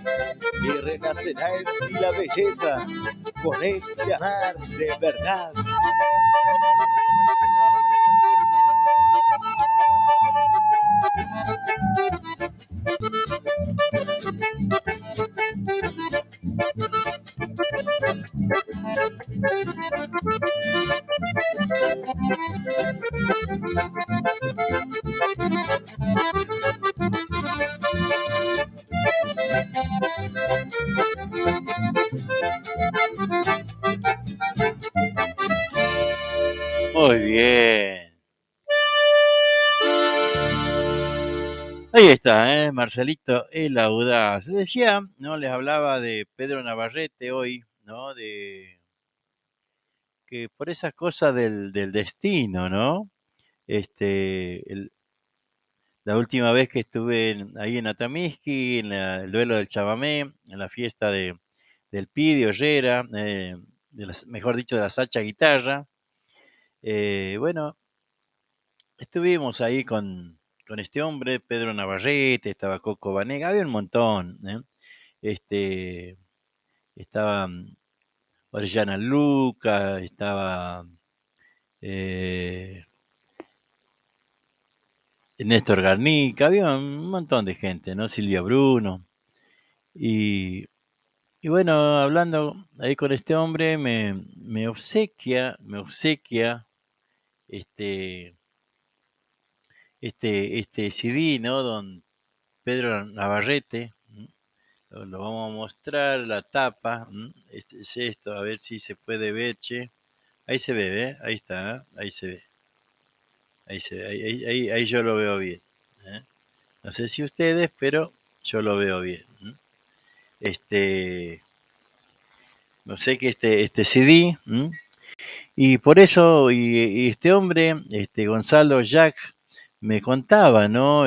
[SPEAKER 13] y renacerá en ti la belleza con este amar de verdad.
[SPEAKER 2] Muy bien. Ahí está, Marcelito el Audaz. Decía, ¿no? Les hablaba de Pedro Navarrete hoy, ¿no? De que por esas cosas del destino, ¿no? La última vez que estuve ahí en Atamisqui, en el duelo del chamamé, en la fiesta del Pidi Ollera, mejor dicho, de la Sacha Guitarra, Bueno, estuvimos ahí con este hombre, Pedro Navarrete, estaba Coco Banega, había un montón, ¿eh? Estaba Orellana Luca, estaba eh, Néstor Garnica, había un montón de gente, ¿no? Silvia Bruno. Y, y bueno, hablando ahí con este hombre, me obsequia este, este CD, ¿no? Don Pedro Navarrete. Lo vamos a mostrar, la tapa. Este es esto, a ver si se puede ver, che. Ahí se ve, ¿eh? Ahí está, ¿eh? Ahí se ve. Ahí se ve, ahí yo lo veo bien. ¿Eh? No sé si ustedes, pero yo lo veo bien. No sé que este CD, y por eso, y este hombre, Gonzalo Jack, me contaba, ¿no?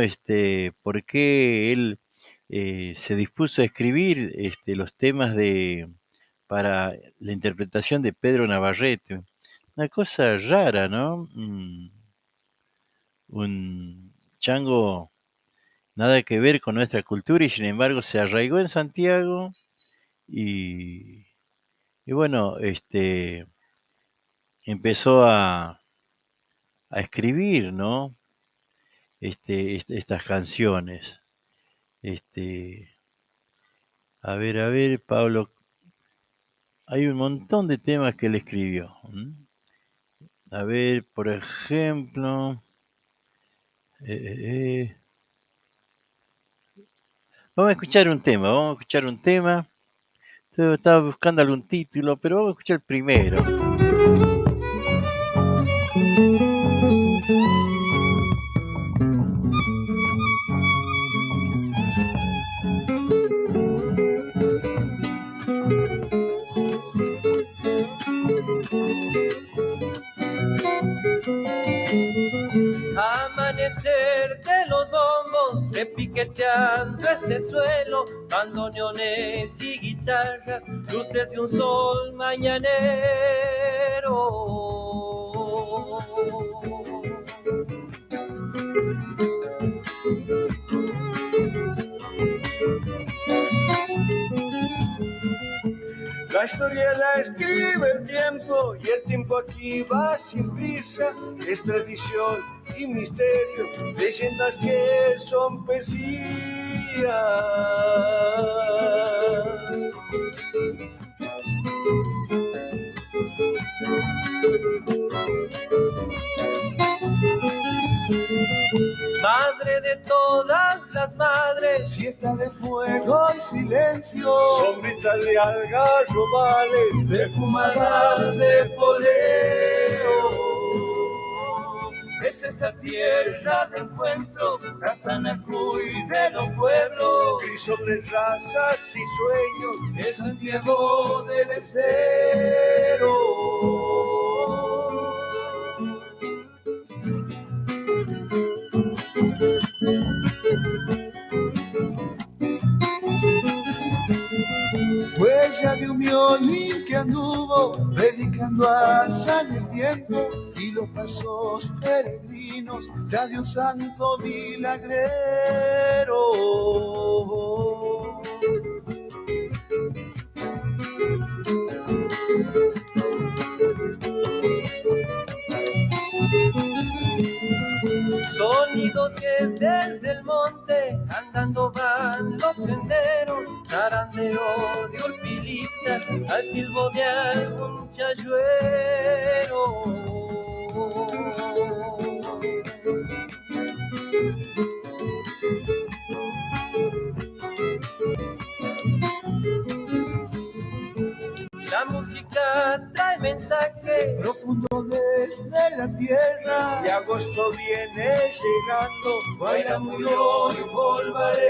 [SPEAKER 2] Por qué él se dispuso a escribir los temas para la interpretación de Pedro Navarrete. Una cosa rara, ¿no? Un chango nada que ver con nuestra cultura y sin embargo se arraigó en Santiago y, y bueno, empezó a escribir, ¿no? Estas canciones. A ver, Pablo, hay un montón de temas que él escribió. A ver, por ejemplo, vamos a escuchar un tema, Estaba buscando algún título, pero vamos a escuchar el primero.
[SPEAKER 7] Amanecer de los bombos, repiqueteando este suelo, bandoneones y guitarras, luces de un sol mañanero. La historia la escribe el tiempo y el tiempo aquí va sin prisa. Es tradición y misterio, leyendas que son poesías. Madre de todas las madres, siesta de fuego y silencio, sombrita de algarro vale, perfumadas de poleo. Es esta tierra de encuentro, Catanacuy de los pueblos, crisol de razas y sueños, es Santiago del Estero. Huella de un violín que anduvo predicando allá en el tiempo y los pasos peregrinos ya de un santo milagrero. Sonidos que desde el monte andando van los senderos, zarandeo de urpilitas al silbo de algún chayuero. La música trae mensaje profundo desde la tierra y agosto viene llegando, Guaira murió y volverá.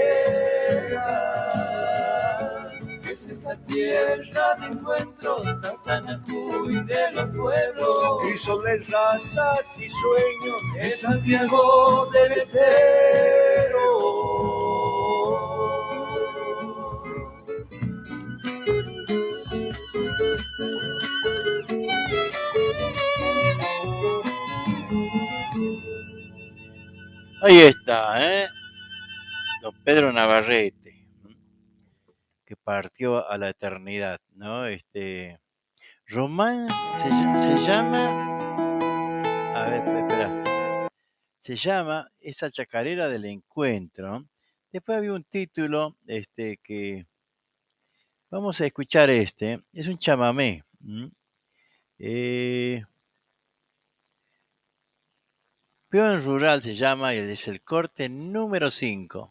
[SPEAKER 7] Es esta tierra de encuentro, Catanacuy de los pueblos, crisol de razas y sueños, es Santiago del Estero.
[SPEAKER 2] Ahí está, don Pedro Navarrete, que partió a la eternidad, ¿no? Román se llama, a ver, espera, se llama Esa chacarera del encuentro. Después había un título, que vamos a escuchar es un chamamé. Peón Rural se llama y es el corte número 5.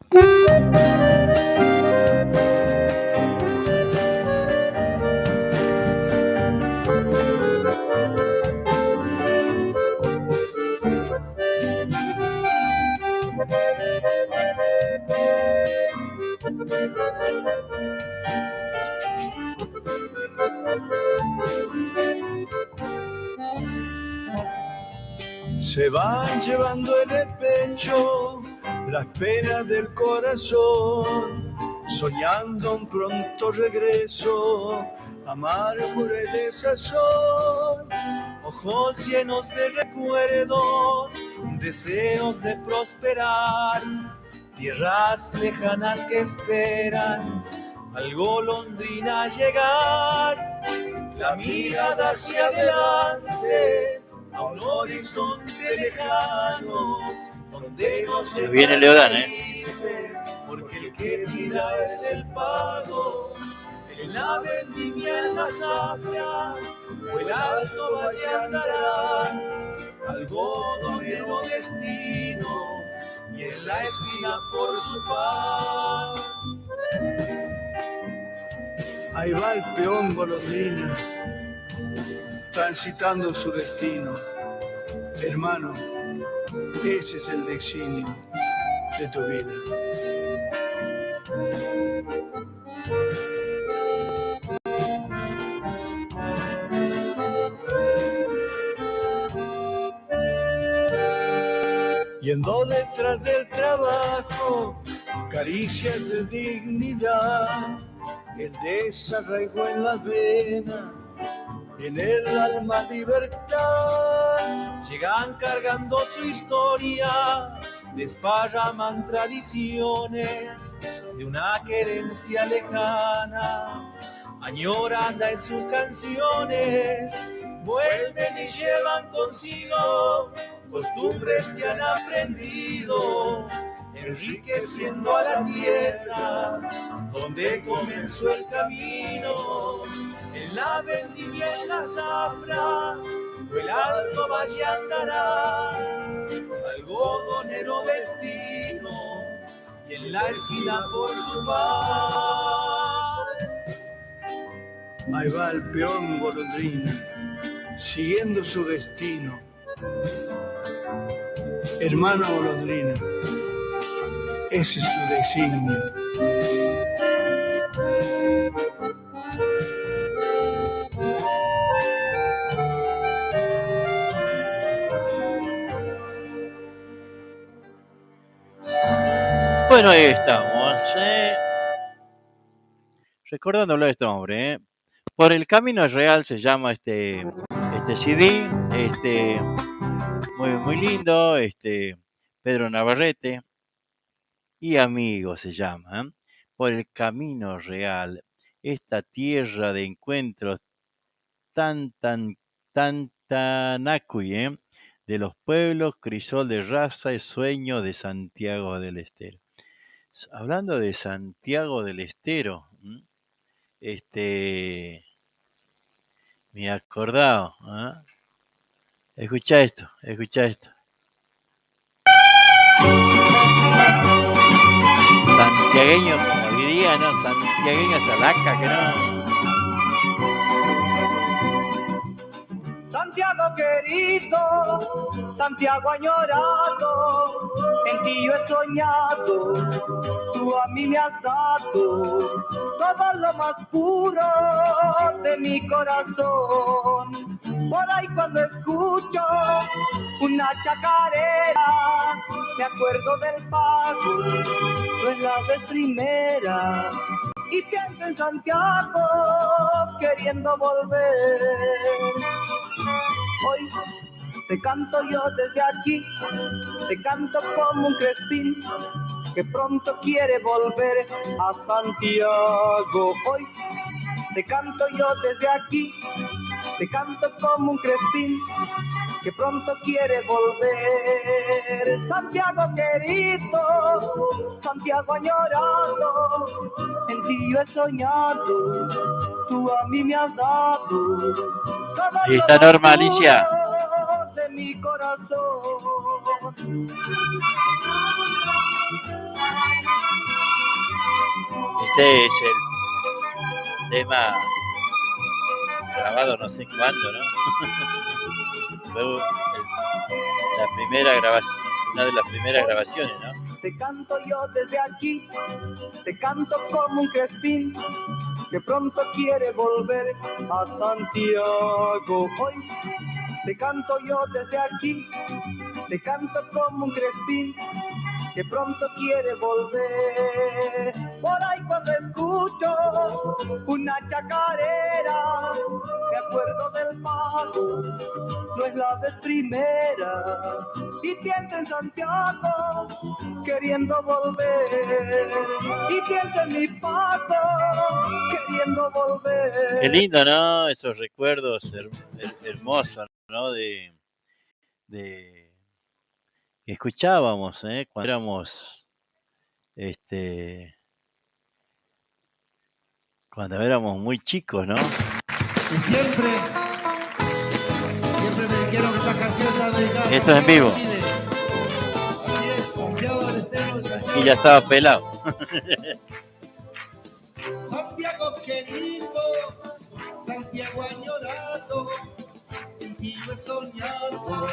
[SPEAKER 14] Se van llevando en el pecho las penas del corazón, soñando un pronto regreso, amargo y de sazón, ojos llenos de recuerdos, deseos de prosperar, tierras lejanas que esperan al golondrina llegar, la mirada hacia adelante a un horizonte lejano, donde no se
[SPEAKER 2] viene Leodán,
[SPEAKER 14] porque el que tira es el pago, en la vendimia, en la zafra, o el alto valle andará, algodonero destino, y en la esquina por su paz. Ahí va el peón golondrina, transitando su destino. Hermano, ese es el destino de tu vida. Yendo detrás del trabajo, caricias de dignidad, el desarraigo en las venas, en el alma libertad. Llegan cargando su historia, desparraman tradiciones de una querencia lejana, añoranda en sus canciones, vuelven y llevan consigo costumbres que han aprendido, enriqueciendo a la tierra donde comenzó el camino. En la vendimia, en la zafra, o el alto valle andará, algodonero destino, y en la esquina por su paz. Ahí va el peón golondrina, siguiendo su destino. Hermano golondrina, ese es tu designio.
[SPEAKER 2] Bueno, ahí estamos. Recordándolo a este hombre. Por el Camino Real se llama este CD. Muy lindo. Pedro Navarrete. Y Amigo se llama. Por el Camino Real. Esta tierra de encuentros Tantanacuy, de los pueblos, crisol de raza y sueño de Santiago del Estero. Hablando de Santiago del Estero, me he acordado, escucha esto. Santiagueño, como diría, ¿no? Santiagueño salaca, que no.
[SPEAKER 15] Santiago querido, Santiago añorado, en ti yo he soñado, tú a mí me has dado todo lo más puro de mi corazón. Por ahí cuando escucho una chacarera, me acuerdo del pago, no es la de primera, y pienso en Santiago queriendo volver. te canto yo desde aquí, te canto como un crespín que pronto quiere volver a Santiago. Hoy te canto yo desde aquí, te canto como un crespín que pronto quiere volver. Santiago querido, Santiago añorado, en ti yo he soñado, tú a mí me has dado todo
[SPEAKER 2] Y está
[SPEAKER 15] lo
[SPEAKER 2] Norma Alicia.
[SPEAKER 15] puro de mi corazón.
[SPEAKER 2] Este es el tema grabado no sé cuándo, ¿no? Luego la primera grabación, una de las primeras grabaciones, ¿no?
[SPEAKER 15] Te canto yo desde aquí, te canto como un crespín que pronto quiere volver a Santiago. Hoy te canto yo desde aquí, te canto como un crespín que pronto quiere volver. Por ahí cuando escucho una chacarera, me acuerdo del pago, no es la vez primera, y pienso en Santiago, queriendo volver, y pienso en mi pago, queriendo volver.
[SPEAKER 2] Qué lindo, ¿no? Esos recuerdos hermosos, ¿no? De que escuchábamos, cuando éramos muy chicos, ¿no?
[SPEAKER 13] Y siempre me dijeron que esta canción está dedicada.
[SPEAKER 2] Esto es en vivo.
[SPEAKER 13] Chile. Así es, Santiago del Estero.
[SPEAKER 2] Y ya estaba pelado.
[SPEAKER 13] Santiago querido, Santiago añorado, en ti yo he soñado,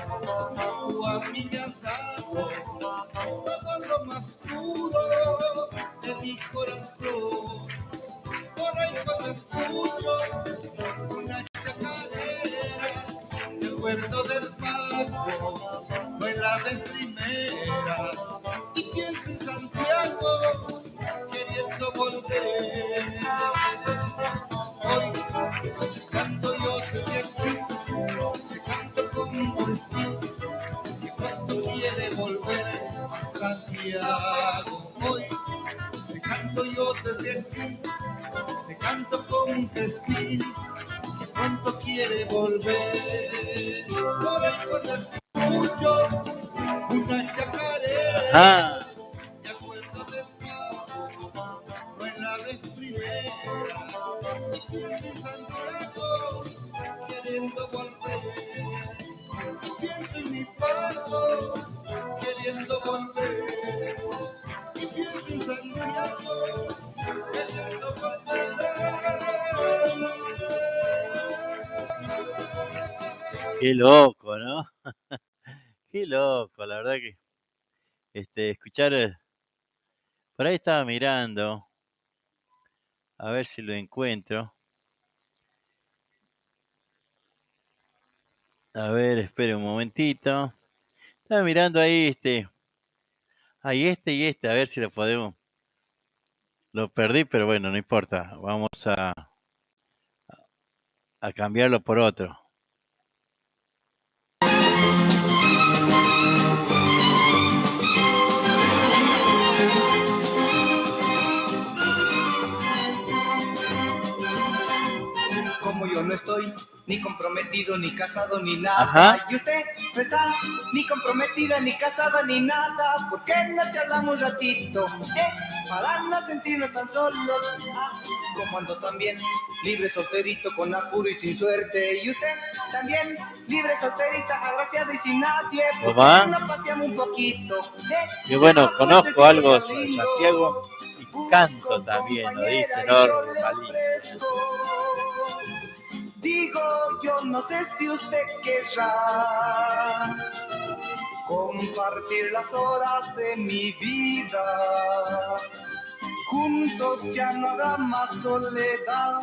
[SPEAKER 13] tú a mí me has dado todo lo más puro de mi corazón. Por ahí cuando escucho una chacarera, me acuerdo del pago, fue la vez primera, y pienso en Santiago, queriendo volver. Hoy canto yo desde aquí, te canto con un destino que cuando quiere volver a Santiago. Hoy te canto yo desde aquí, te canto con un destino que cuando quiere volver. Por ahí cuando escucho una chacarera,
[SPEAKER 2] Ajá.
[SPEAKER 13] me acuerdo del pago, fue la vez primera, y pienso en Santiago, queriendo volver, y pienso en mi pago, queriendo volver, y pienso en Santiago, queriendo volver.
[SPEAKER 2] Qué loco, ¿no? Qué loco, la verdad que escuchar, por ahí estaba mirando, a ver si lo encuentro. A ver, espere un momentito. Estaba mirando ahí ahí y a ver si lo podemos. Lo perdí, pero bueno, no importa. Vamos a cambiarlo por otro.
[SPEAKER 15] Como yo no estoy ni comprometido, ni casado, ni nada.
[SPEAKER 2] Ajá.
[SPEAKER 15] Y usted no está ni comprometida, ni casada, ni nada. ¿Por qué no charlamos un ratito? Para no sentirnos tan solos. Como ando también, libre, solterito, con apuro y sin suerte. Y usted también, libre, solterita, agraciada y sin nadie. ¿Por
[SPEAKER 2] ¿Cómo?
[SPEAKER 15] qué no paseamos un poquito?
[SPEAKER 2] Que bueno, conozco algo de Santiago y canto también, lo dice Norma Alicia.
[SPEAKER 15] Digo, yo no sé si usted querrá compartir las horas de mi vida. Juntos ya no habrá más soledad.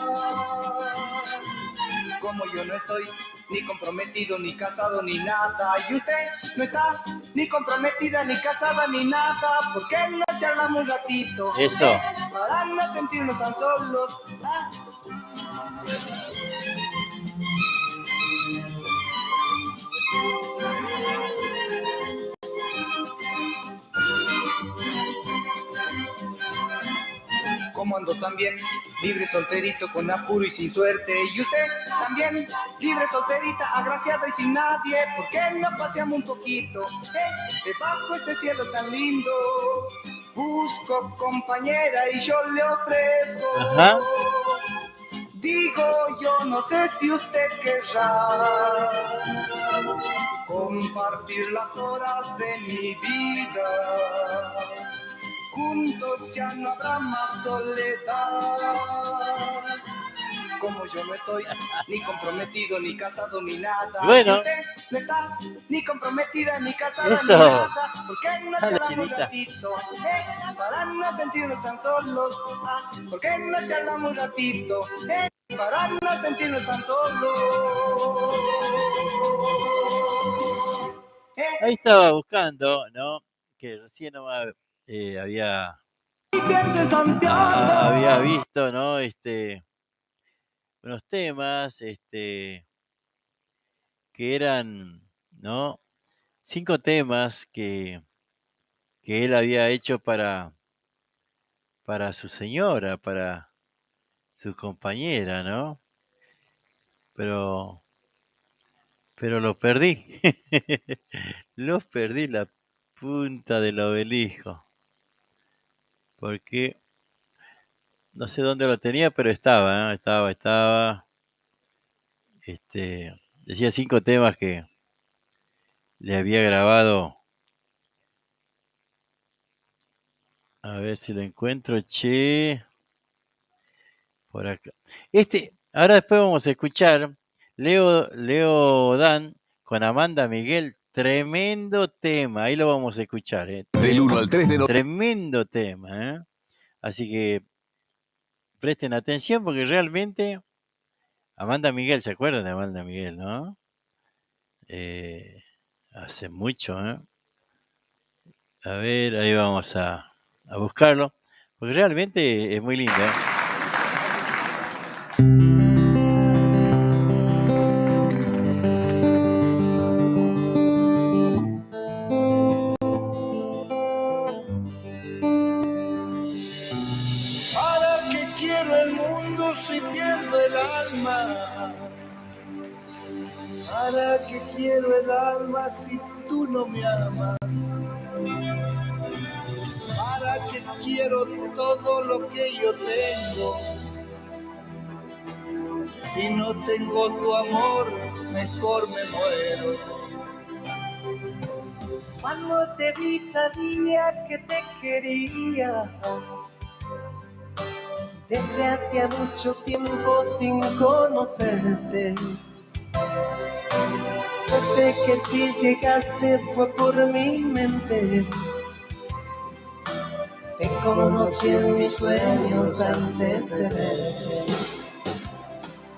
[SPEAKER 15] Como yo no estoy ni comprometido, ni casado, ni nada. Y usted no está ni comprometida, ni casada, ni nada. ¿Por qué no charlamos un ratito?
[SPEAKER 2] Eso.
[SPEAKER 15] Para no sentirnos tan solos. ¿Cómo ando también? Libre, solterito, con apuro y sin suerte. Y usted también, libre, solterita, agraciada y sin nadie. ¿Por qué no paseamos un poquito? Debajo este cielo tan lindo. Busco compañera y yo le ofrezco.
[SPEAKER 2] Ajá.
[SPEAKER 15] Digo, yo no sé si usted querrá compartir las horas de mi vida. Juntos ya no habrá más soledad. Como yo no estoy ni comprometido, ni casado, ni nada.
[SPEAKER 2] Bueno.
[SPEAKER 15] Usted no está ni comprometida, ni casada,
[SPEAKER 2] Eso.
[SPEAKER 15] ni nada. ¿Por qué no
[SPEAKER 2] Dale,
[SPEAKER 15] charlamos un
[SPEAKER 2] Chinita.
[SPEAKER 15] ratito? Para no sentirnos tan solos. ¿Por qué no charlamos un ratito? Para no sentirnos tan solos.
[SPEAKER 2] Ahí estaba buscando, ¿no? Que recién nomás había visto, ¿no? Unos temas, que eran, ¿no? 5 temas que él había hecho para su señora, para su compañera, ¿no? Pero los perdí. Los perdí la punta del obelisco. Porque no sé dónde lo tenía, pero estaba, ¿no? Estaba. Decía 5 temas que le había grabado. A ver si lo encuentro, che. Por acá. Ahora después vamos a escuchar Leo Dan con Amanda Miguel. Tremendo tema. Ahí lo vamos a escuchar, ¿eh?
[SPEAKER 11] Del 1 al 3 de noviembre.
[SPEAKER 2] Tremendo tema, ¿eh? Así que presten atención porque realmente Amanda Miguel, ¿se acuerdan de Amanda Miguel, no? Hace mucho, ¿eh? A ver, ahí vamos a buscarlo, porque realmente es muy lindo, ¿eh?
[SPEAKER 14] ¿Para qué quiero el mundo si pierdo el alma? ¿Para qué quiero el alma si tú no me amas? ¿Para qué quiero todo lo que yo tengo? Si no tengo tu amor, mejor me muero.
[SPEAKER 8] Cuando te vi sabía que te quería. Desde hacía mucho tiempo sin conocerte. Yo sé que si llegaste fue por mi mente. Te conocí en mis sueños antes de verte.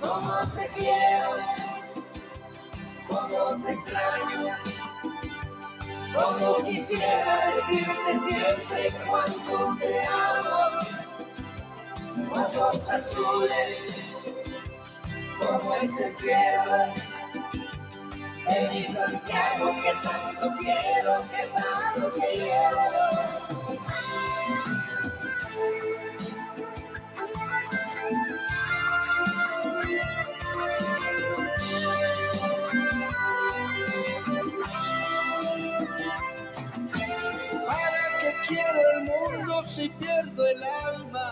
[SPEAKER 8] Cómo te quiero, cómo te extraño, cómo quisiera decirte siempre cuánto te amo. Ojos azules, como es el cielo, de mi Santiago que tanto quiero, que tanto quiero.
[SPEAKER 14] ¿Para qué quiero el mundo si pierdo el alma?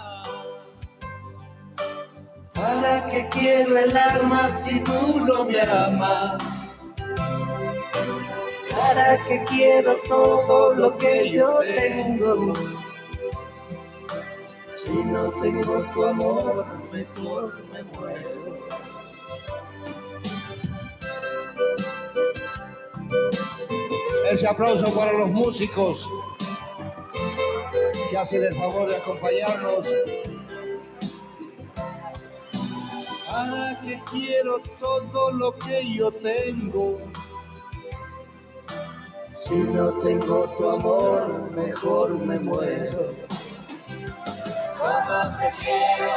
[SPEAKER 14] ¿Para qué quiero el alma si tú no me amas?
[SPEAKER 8] ¿Para qué quiero todo lo que yo tengo? Si no tengo tu amor, mejor me muero.
[SPEAKER 13] Ese aplauso para los músicos que hacen el favor de acompañarnos.
[SPEAKER 14] ¿Para qué quiero todo lo que yo tengo?
[SPEAKER 8] Si no tengo tu amor, mejor me muero. Cómo te quiero,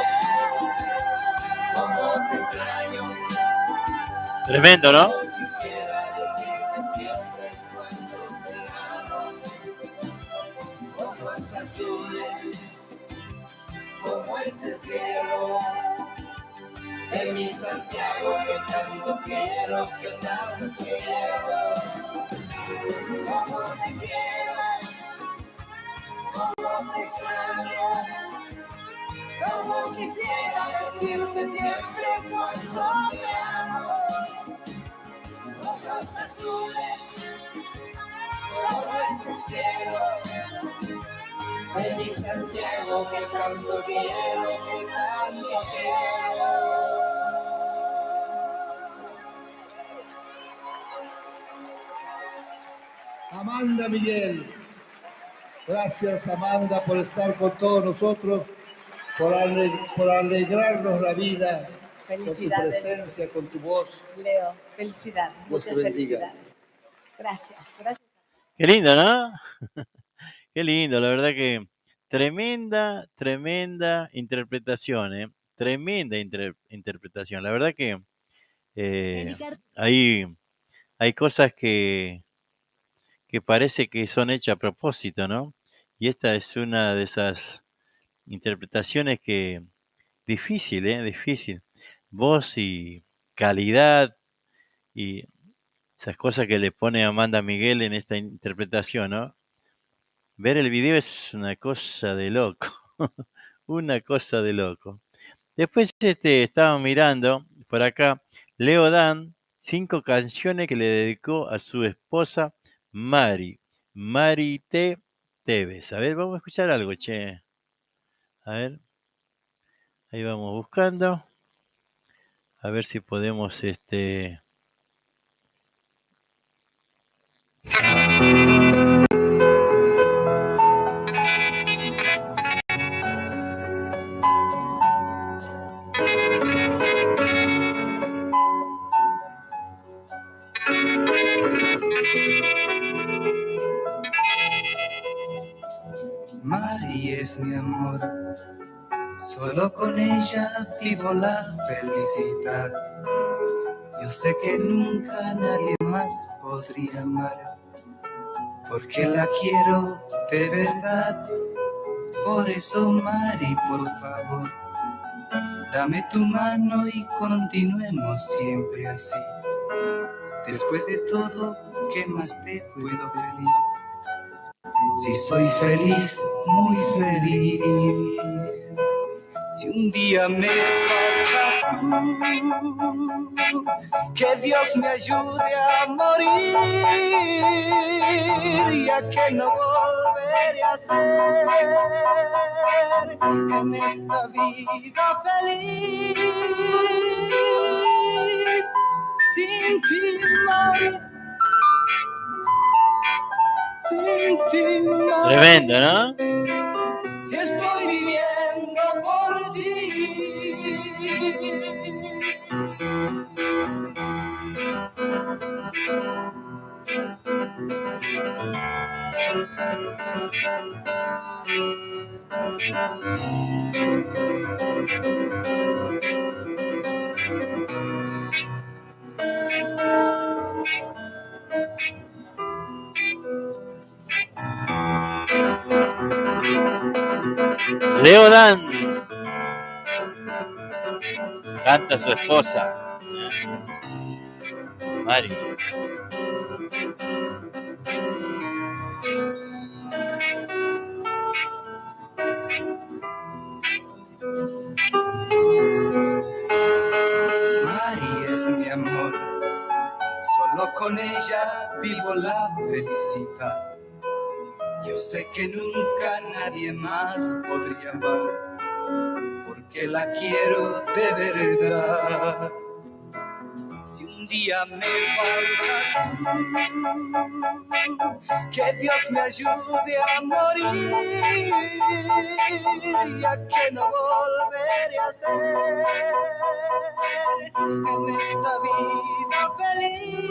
[SPEAKER 8] cómo te extraño.
[SPEAKER 2] Tremendo, ¿no?
[SPEAKER 8] Quisiera decirte siempre cuánto te amo. Ojos azules, como es el cielo. De mi Santiago que tanto quiero, que tanto quiero. Como te quiero, como te extraño, como quisiera decirte siempre cuánto te amo. Ojos azules, como es el cielo. De mi Santiago que tanto quiero, que tanto quiero.
[SPEAKER 13] Amanda Miguel. Gracias, Amanda, por estar con todos nosotros, por alegrarnos la vida con tu
[SPEAKER 16] Felicidades.
[SPEAKER 13] presencia, con tu voz.
[SPEAKER 16] Leo, felicidades,
[SPEAKER 13] Dios te
[SPEAKER 16] muchas
[SPEAKER 13] bendiga.
[SPEAKER 16] felicidades. Gracias, gracias.
[SPEAKER 2] Qué lindo, ¿no? Qué lindo, la verdad que tremenda, tremenda interpretación, ¿eh? Tremenda interpretación. La verdad que hay cosas que parece que son hechas a propósito, ¿no? Y esta es una de esas interpretaciones que difícil, ¿eh? Difícil. Voz y calidad y esas cosas que le pone Amanda Miguel en esta interpretación, ¿no? Ver el video es una cosa de loco, una cosa de loco. Después estaba mirando por acá, Leo Dan, 5 canciones que le dedicó a su esposa Mari T. Tevez. A ver, vamos a escuchar algo, che. A ver, ahí vamos buscando. A ver si podemos,
[SPEAKER 17] Mari es mi amor, solo con ella vivo la felicidad. Yo sé que nunca nadie más podría amar, porque la quiero de verdad. Por eso, Mari, por favor, dame tu mano y continuemos siempre así. Después de todo, ¿qué más te puedo pedir? Si soy feliz, muy feliz. Si un día me faltas tú, que Dios me ayude a morir, ya que no volveré a ser en esta vida feliz. Sin ti, Mari. Sin ti, Mari.
[SPEAKER 2] Tremendo, ¿no?
[SPEAKER 17] Si estoy viviendo por ti.
[SPEAKER 2] Leo Dan canta a su esposa, Mari.
[SPEAKER 17] Mari es mi amor, solo con ella vivo la felicidad. Yo sé que nunca nadie más podría amar, porque la quiero de verdad. Si un día me faltas tú, que Dios me ayude a morir, ya que no volveré a ser en esta vida feliz.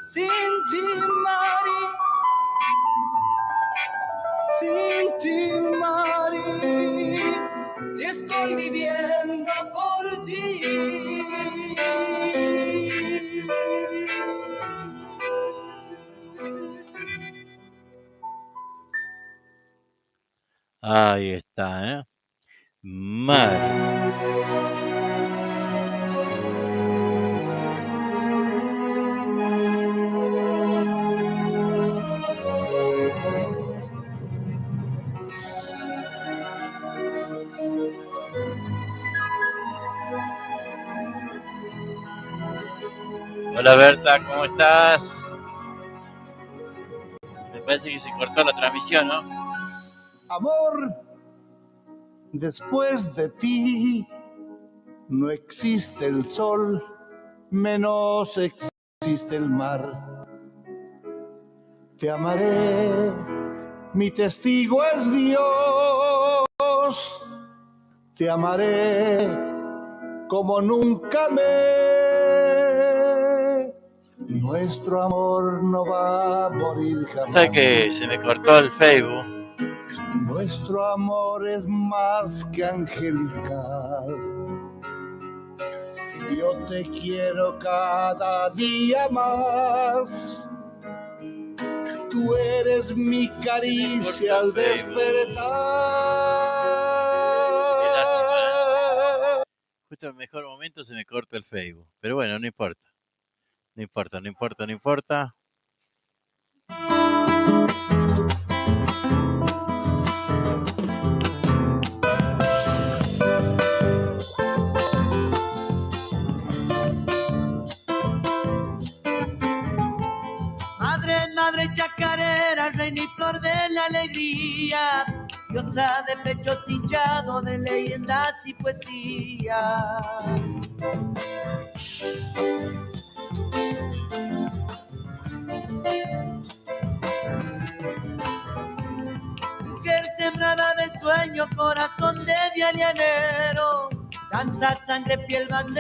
[SPEAKER 17] Sin ti, Mari, sin ti, Mari, si estoy viviendo por ti.
[SPEAKER 2] Ahí está, ¿eh? Madre. Hola Berta, ¿cómo estás? Me parece que se cortó la transmisión, ¿no?
[SPEAKER 13] Amor, después de ti no existe el sol, menos existe el mar. Te amaré, mi testigo es Dios. Te amaré como nunca amé. Nuestro amor no va a morir jamás.
[SPEAKER 2] ¿Sabes que se me cortó el Facebook?
[SPEAKER 13] Nuestro amor es más que angelical. Yo te quiero cada día más. Tú eres mi caricia al despertar.
[SPEAKER 2] Justo en el mejor momento se me corta el Facebook. Pero bueno, no importa. No importa, no importa, no importa.
[SPEAKER 17] Madre, madre chacarera, reina y flor de la alegría, diosa de pechos hinchados de leyendas y poesías. Mujer sembrada de sueño, corazón de dialianero, danza, sangre, piel, bandera.